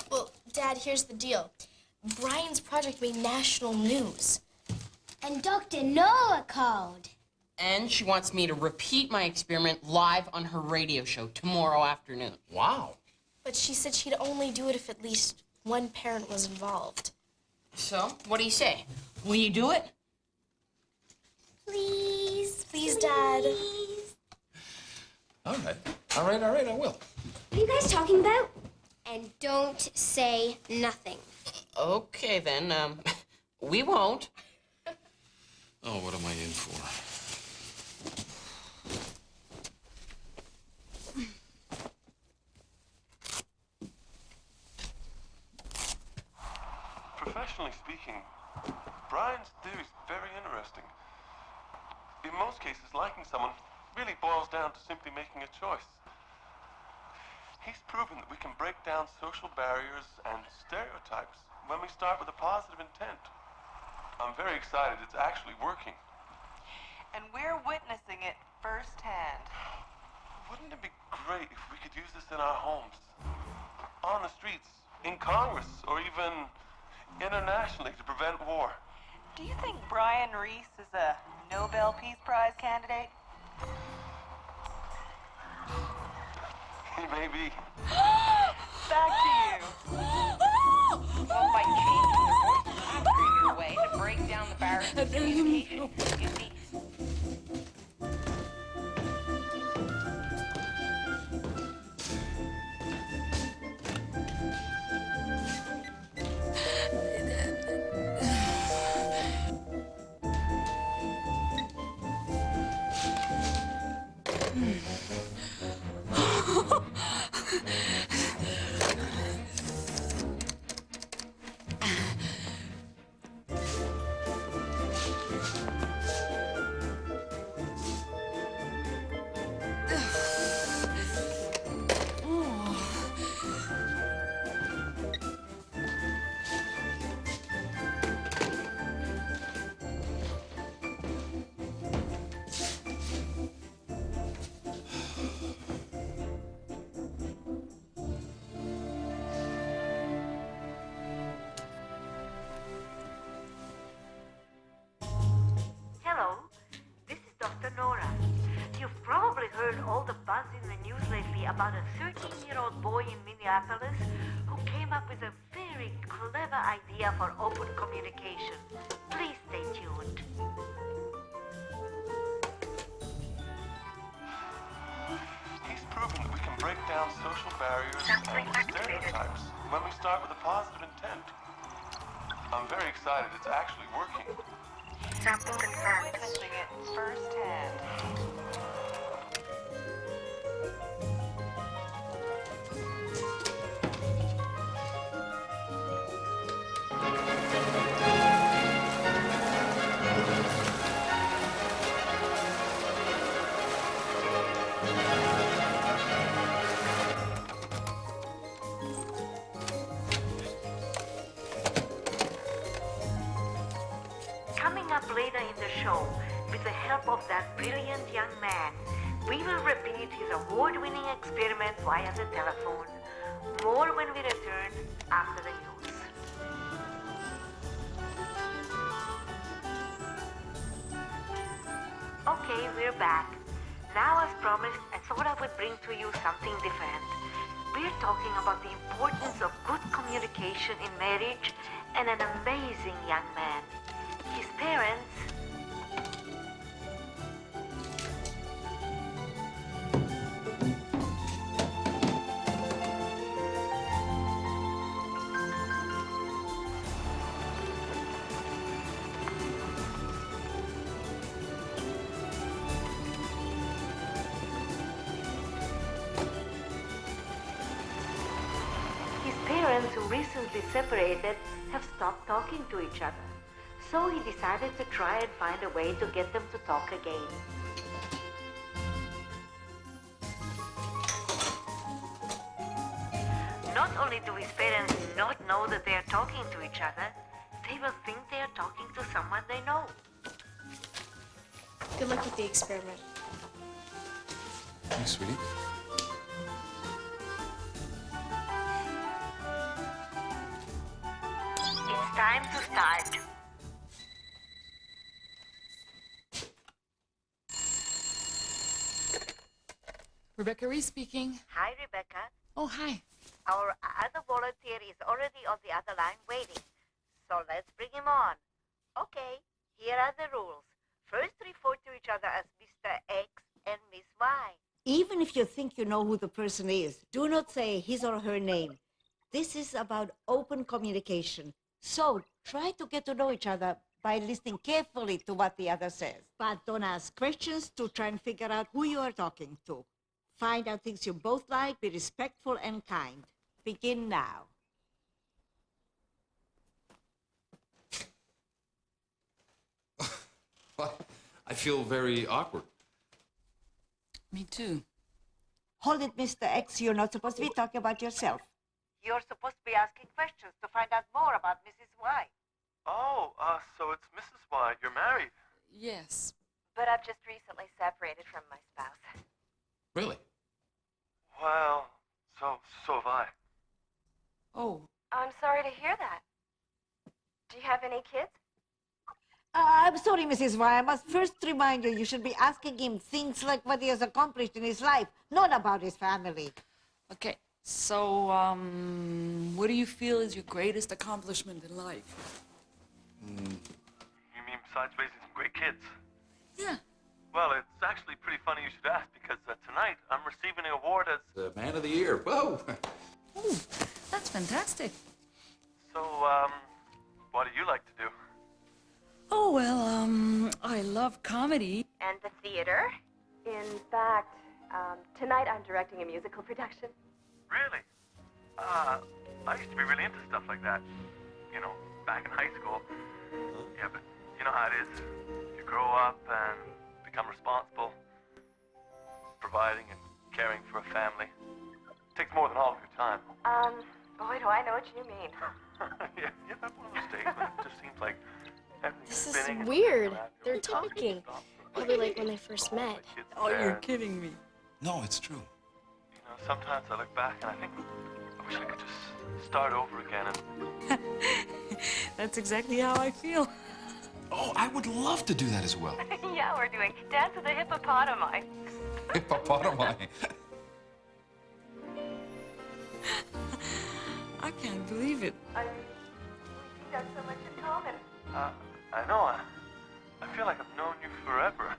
Well, Dad, here's the deal. Brian's project made national news. And Dr. Nora called. And she wants me to repeat my experiment live on her radio show tomorrow afternoon. Wow. But she said she'd only do it if at least one parent was involved. So, what do you say? Will you do it? Please. Please, Dad. All right, I will. What are you guys talking about? And don't say nothing. Okay, then, we won't. Oh, what am I in for? Professionally speaking, Brian's theory is very interesting. In most cases, liking someone really boils down to simply making a choice. He's proven that we can break down social barriers and stereotypes when we start with a positive intent. I'm very excited it's actually working. And we're witnessing it firsthand. Wouldn't it be great if we could use this in our homes, on the streets, in Congress, or even internationally to prevent war? Do you think Brian Reese is a Nobel Peace Prize candidate? He may be. Back to you. Well, by changing your voice, I'm creating a way to break down the barriers of communication. You see, Hello, this is Dr. Nora. You've probably heard all the buzz in the news lately about a 13-year-old boy in Minneapolis who came up with a very clever idea for open communication. Please stay tuned. He's proven that we can break down social barriers and stereotypes when we start with a positive intent. I'm very excited it's actually working. Sample confirmed. Witnessing it firsthand. Coming up later in the show, with the help of that brilliant young man, we will repeat his award-winning experiment via the telephone. More when we return after the news. Okay, we're back. Now, as promised, I thought I would bring to you something different. We're talking about the importance of good communication in marriage and an amazing young man. His parents... His parents, who recently separated, have stopped talking to each other. So he decided to try and find a way to get them to talk again. Not only do his parents not know that they are talking to each other, they will think they are talking to someone they know. Good luck with the experiment. Thanks, sweetie. time to start. Rebecca Reese speaking. Hi, Rebecca. Oh, hi. Our other volunteer is already on the other line waiting. So let's bring him on. Okay, here are the rules. First, refer to each other as Mr. X and Miss Y. Even if you think you know who the person is, do not say his or her name. This is about open communication. So try to get to know each other by listening carefully to what the other says. But don't ask questions to try and figure out who you are talking to. Find out things you both like, be respectful and kind. Begin now. I feel very awkward. Me too. Hold it, Mr. X. You're not supposed to be talking about yourself. You're supposed to be asking questions to find out more about Mrs. Y. Oh, so it's Mrs. Y. You're married. Yes. But I've just recently separated from my spouse. Really? Well, so have I. Oh. I'm sorry to hear that. Do you have any kids? I'm sorry, Mrs. Y. I must first remind you, you should be asking him things like what he has accomplished in his life, not about his family. Okay, so, what do you feel is your greatest accomplishment in life? You mean besides raising some great kids? Yeah. Well, it's actually pretty funny you should ask because tonight I'm receiving an award as... The Man of the Year. Whoa! Ooh, that's fantastic. So, what do you like to do? Oh, well, I love comedy. And the theater? In fact, tonight I'm directing a musical production. Really? I used to be really into stuff like that. You know, back in high school. Yeah, but you know how it is. You grow up and become responsible, providing and caring for a family. It takes more than all of your time. Boy, do I know what you mean. yeah, that's one of those days when it just seems like everything's This is spinning and weird. around. They're talking. Probably like when they first met. Oh, you're kidding me. No, it's true. You know, sometimes I look back and I think I wish I could just start over again and... That's exactly how I feel. Oh, I would love to do that as well. Yeah, we're doing Dance with the Hippopotami. Hippopotami. I can't believe it. We've got so much in common. I know. I feel like I've known you forever.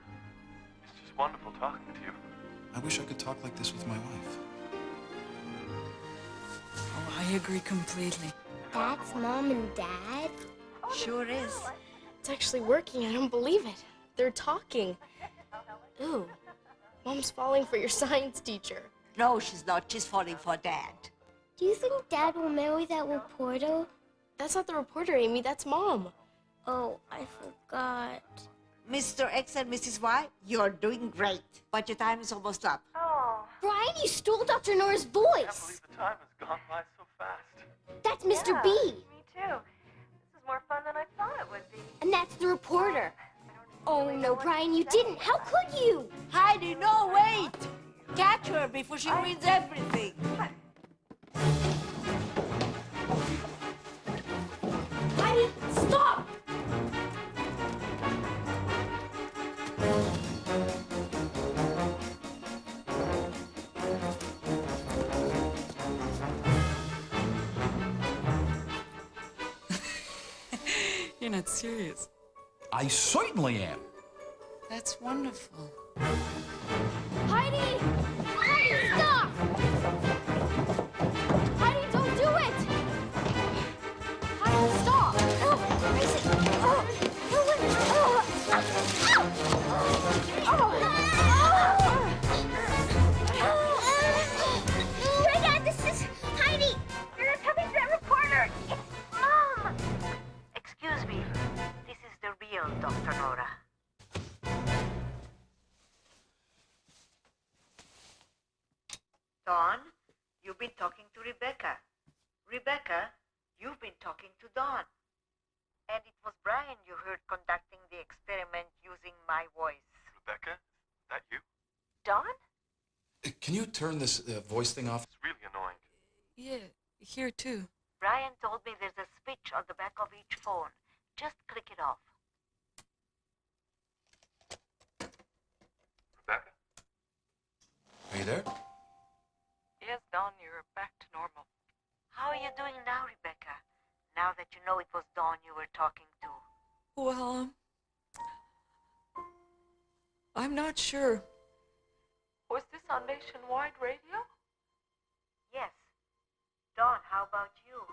It's just wonderful talking to you. I wish I could talk like this with my wife. Oh, I agree completely. That's Mom and Dad? Sure is. It's actually working. I don't believe it. They're talking. Ooh. Mom's falling for your science teacher. No, she's not. She's falling for Dad. Do you think Dad will marry that reporter? That's not the reporter, Amy. That's Mom. Oh, I forgot. Mr. X and Mrs. Y, you're doing great. But your time is almost up. Oh. Brian, you stole Dr. Nora's I can't voice. believe the time has gone by so fast. That's Mr. Yeah, B. Me too. This is more fun than I thought it would be. And that's the reporter. Oh, no, Brian, you didn't. How could you? Heidi, no, wait! Catch her before she ruins everything. Heidi, stop! You're not serious. I certainly am. That's wonderful. Heidi! Heidi, stop! Heidi, don't do it! Heidi, stop! Oh, where is it? Oh, Hey, Dad, this is Heidi. You're talking to that reporter. It's Mom. Excuse me. This is the real Dr. Nora. Dawn, you've been talking to Rebecca. Rebecca, you've been talking to Dawn. And it was Brian you heard conducting the experiment using my voice. Rebecca, is that you? Dawn? Can you turn this voice thing off? It's really annoying. Yeah, here too. Brian told me there's a switch on the back of each phone. Just click it off. Rebecca? Are you there? Yes, Dawn, you're back to normal. How are you doing now, Rebecca? Now that you know it was Dawn you were talking to. Well, I'm not sure. Was this on nationwide radio? Yes. Dawn, how about you?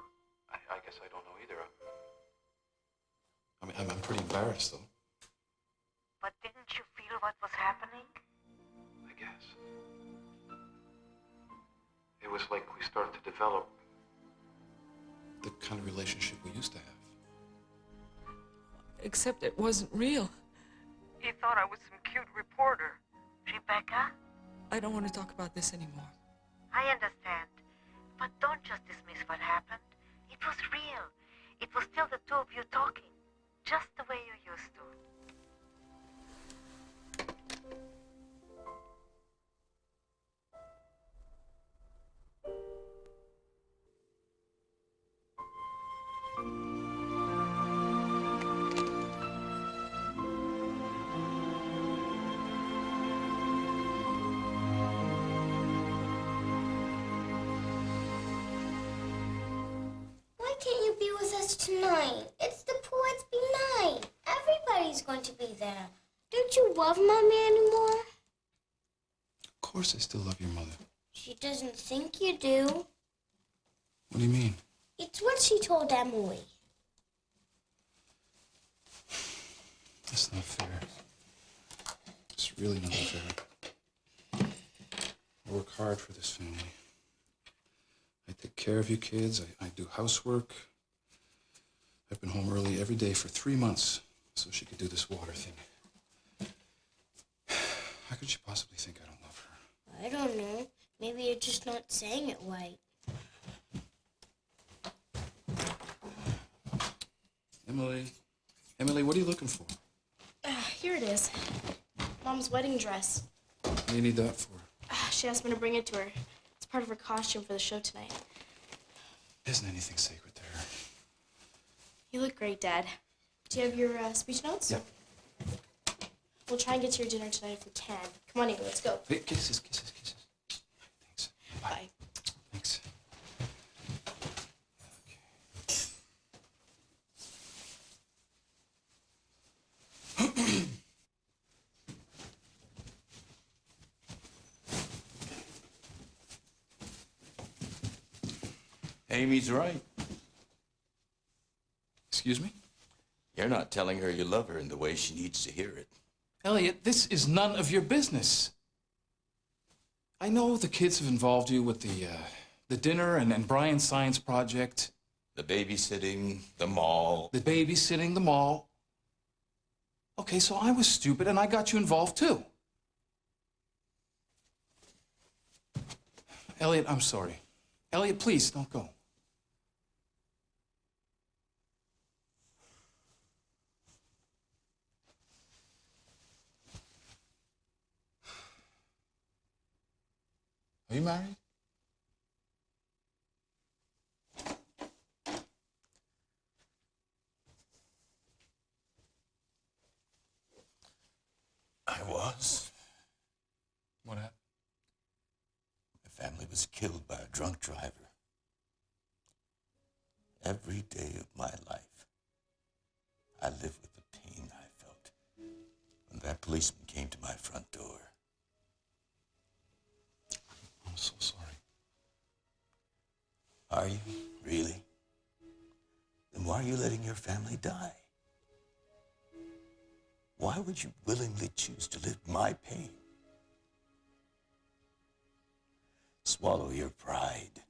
I guess I don't know either. I mean, I'm pretty embarrassed, though. But didn't you feel what was happening? I guess. It was like we started to develop the kind of relationship we used to have. Except it wasn't real. He thought I was some cute reporter. Rebecca? I don't want to talk about this anymore. I understand. But don't just dismiss what happened. It was real. It was still the two of you talking. Just the way you used to. Why can't you be with us tonight? It's the poet's be night. Everybody's going to be there. Don't you love Mommy anymore? Of course I still love your mother. She doesn't think you do. What do you mean? It's what she told Emily. That's not fair. It's really not fair. I work hard for this family. I take care of you kids. I do housework. I've been home early every day for 3 months so she could do this water thing. How could she possibly think I don't love her? I don't know. Maybe you're just not saying it right. Emily. Emily, what are you looking for? Here it is. Mom's wedding dress. What do you need that for? She asked me to bring it to her. It's part of her costume for the show tonight. Isn't anything sacred there? You look great, Dad. Do you have your speech notes? Yep. We'll try and get to your dinner tonight if we can. Come on, Eva, let's go. Hey, kisses, kisses, kisses. Thanks. Bye. Thanks. Amy's right. Excuse me? You're not telling her you love her in the way she needs to hear it. Elliot, this is none of your business. I know the kids have involved you with the dinner and Brian's science project. The babysitting, the mall. The babysitting, the mall. Okay, so I was stupid and I got you involved too. Elliot, I'm sorry. Elliot, please, don't go. Are you married? I was. What happened? My family was killed by a drunk driver. Every day of my life, I lived with the pain I felt when that policeman came to my front door. I'm so sorry. Are you? Really? Then why are you letting your family die? Why would you willingly choose to live my pain? Swallow your pride.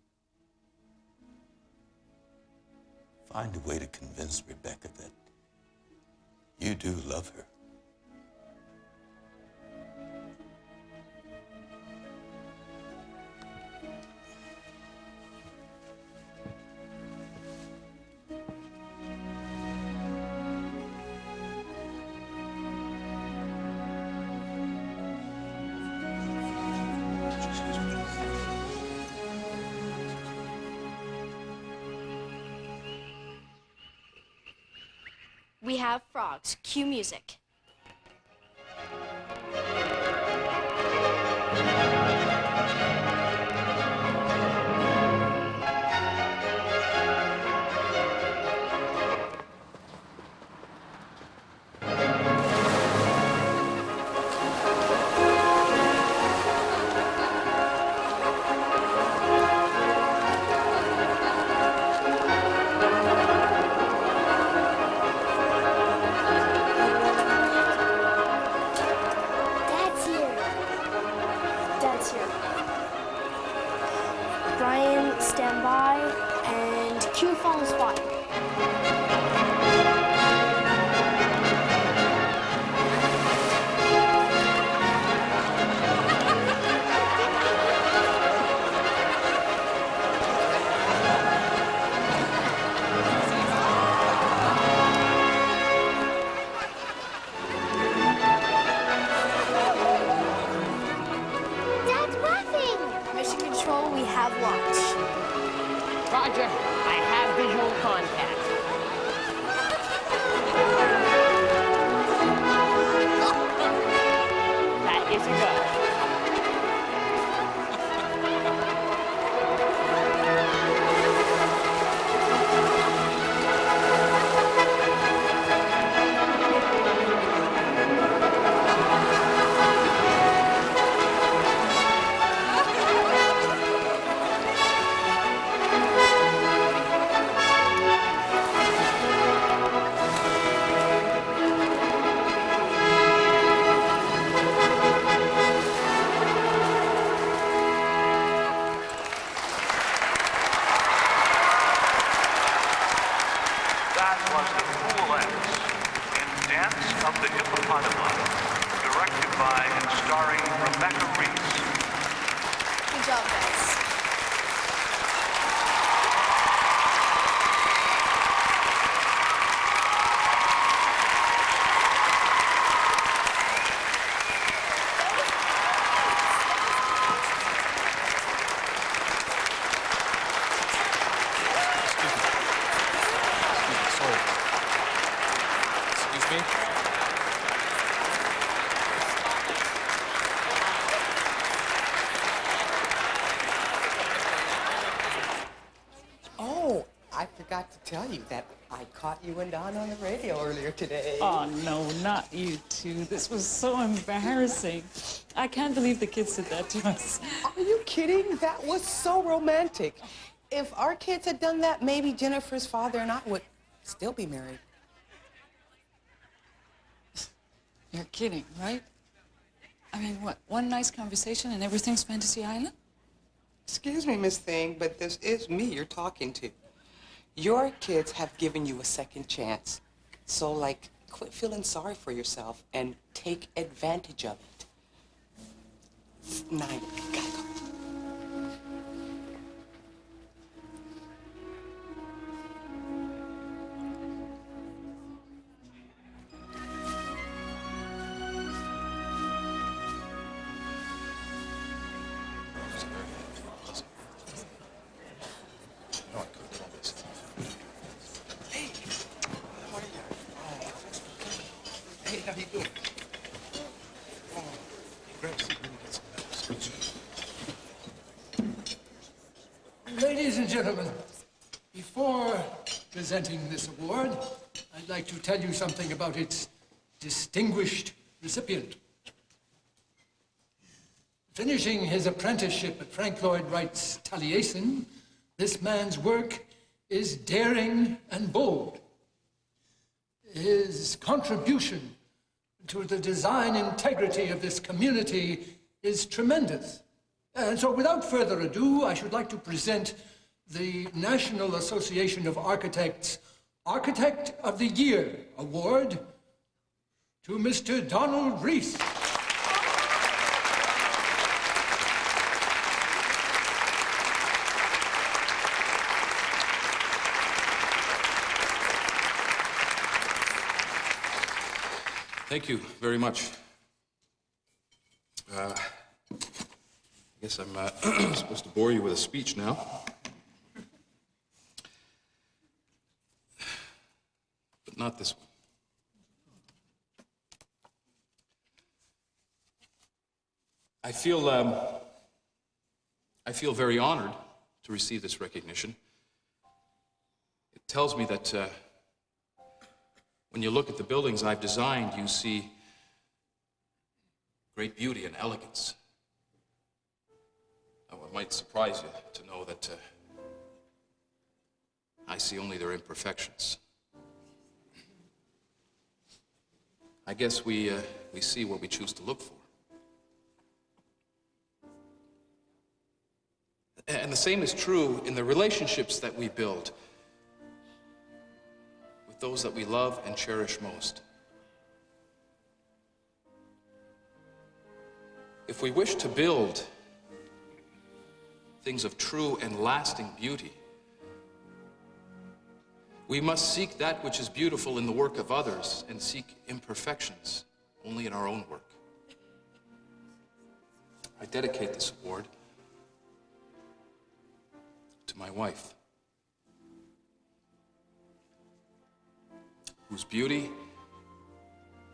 Find a way to convince Rebecca that you do love her. We have frogs. Cue music. Dad's here. Dad's here. Brian, stand by, and cue follow spot. Dad's laughing. Mission Control, we have launch. Roger, I have visual contact. That is a go. That was The Fool X in Dance of the Hippopotami, directed by and starring Rebecca Reese. Good job, guys. Sorry. Excuse me? Oh, I forgot to tell you that I caught you and Don on the radio earlier today. Oh, no, not you two. This was so embarrassing. I can't believe the kids did that to us. Are you kidding? That was so romantic. If our kids had done that, maybe Jennifer's father and I would still be married. You're kidding, right? I mean, what, one nice conversation and everything's Fantasy Island? Excuse me, Miss Thing, but this is me you're talking to. Your kids have given you a second chance. So, like, quit feeling sorry for yourself and take advantage of it. 9, gotta go. Hey, how you doing? Ladies and gentlemen, before presenting this award, I'd like to tell you something about its distinguished recipient. Finishing his apprenticeship at Frank Lloyd Wright's Taliesin, this man's work is daring and bold. His contribution to the design integrity of this community is tremendous. And so without further ado, I should like to present the National Association of Architects Architect of the Year Award to Mr. Donald Reese. Thank you very much. I guess I'm supposed to bore you with a speech now. But not this one. I feel very honored to receive this recognition. It tells me that when you look at the buildings I've designed, you see great beauty and elegance. Now, it might surprise you to know that I see only their imperfections. I guess we see what we choose to look for. And the same is true in the relationships that we build with those that we love and cherish most. If we wish to build things of true and lasting beauty, we must seek that which is beautiful in the work of others and seek imperfections only in our own work. I dedicate this award to my wife, whose beauty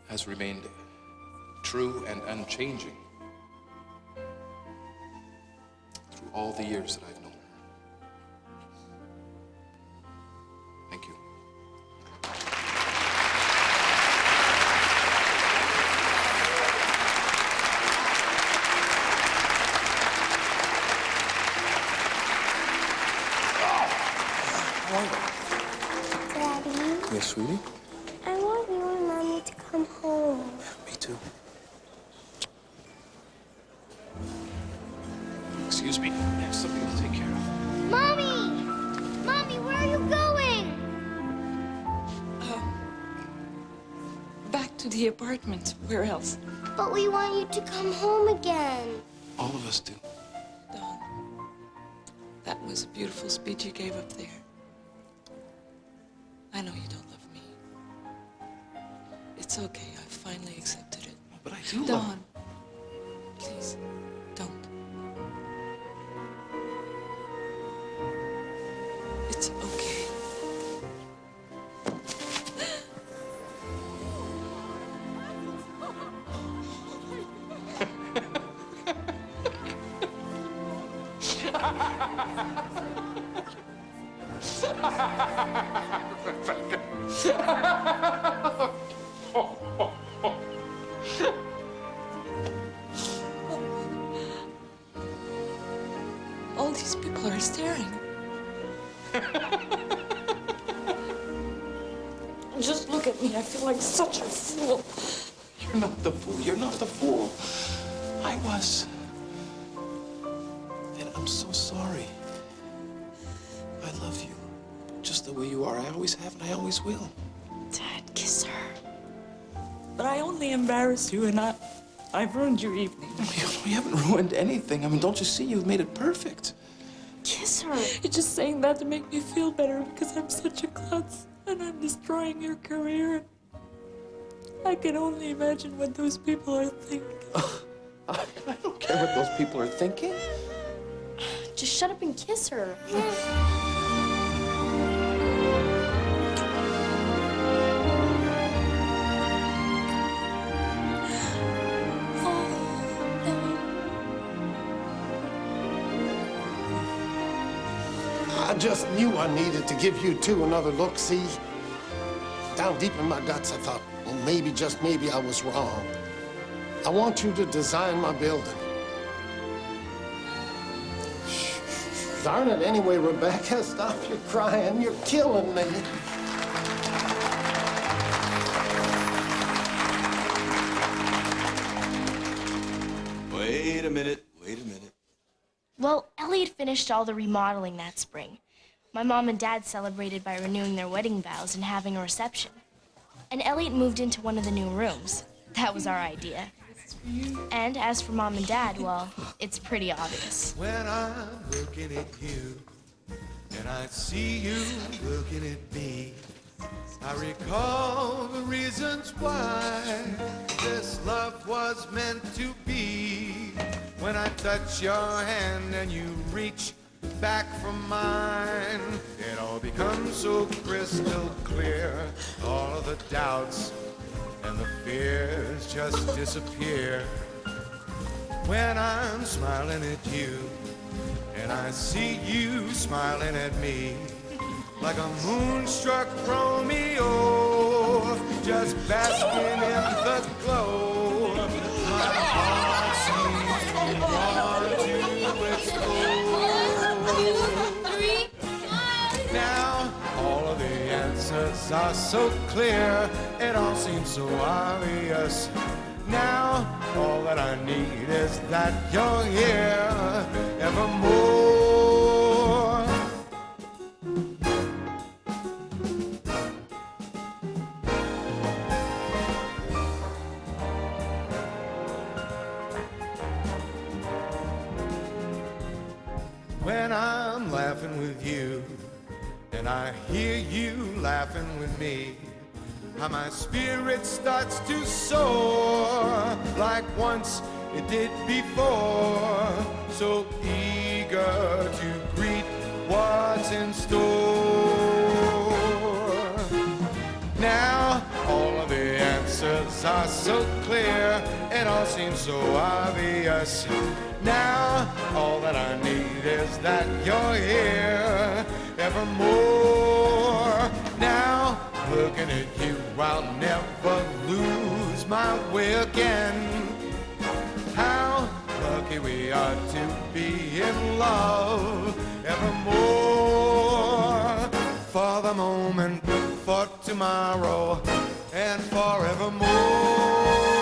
has remained true and unchanging through all the years that I've known her. Thank you. Daddy, Yes, sweetie? I want you and Mommy to come home. Me too. Excuse me. I have something to take care of. Mommy! Mommy, where are you going? Back to the apartment. Where else? But we want you to come home again. All of us do. Don, that was a beautiful speech you gave up there. I know you don't love me. It's okay. I finally accepted it. But I do Don, love please, don't. It's okay. All these people are staring. Just look at me. I feel like such a fool. You're not the fool. You're not the fool. I was. And I'm so sorry. I love you. Just the way you are. I always have and I always will. Dad, kiss her. But I only embarrassed you, and I've ruined your evening. You haven't ruined anything. I mean, don't you see? You've made it perfect. Kiss her. You're just saying that to make me feel better because I'm such a klutz and I'm destroying your career. I can only imagine what those people are thinking. I don't care what those people are thinking. Just shut up and kiss her. I just knew I needed to give you two another look, see? Down deep in my guts, I thought, well, maybe, just maybe, I was wrong. I want you to design my building. Darn it, anyway, Rebecca, stop your crying. You're killing me. Wait a minute. Well, Elliot finished all the remodeling that spring. My mom and dad celebrated by renewing their wedding vows and having a reception. And Elliot moved into one of the new rooms. That was our idea. And as for Mom and Dad, well, it's pretty obvious. When I'm looking at you, and I see you looking at me, I recall the reasons why this love was meant to be. When I touch your hand and you reach back from mine, it all becomes so crystal clear. All of the doubts and the fears just disappear. when I'm smiling at you, and I see you smiling at me, like a moonstruck Romeo, just basking in the glow. My heart seems to want to explode. Now, all of the answers are so clear, it all seems so obvious. Now, all that I need is that you're here evermore. When I'm laughing with you, and I hear you laughing with me, how my spirit starts to soar like once it did before, so eager to greet what's in store. Now all of the answers are so clear, it all seems so obvious. Now all that I need is that you're here evermore. Now looking at you, I'll never lose my way again. How lucky we are to be in love evermore. For the moment, for tomorrow, and forevermore.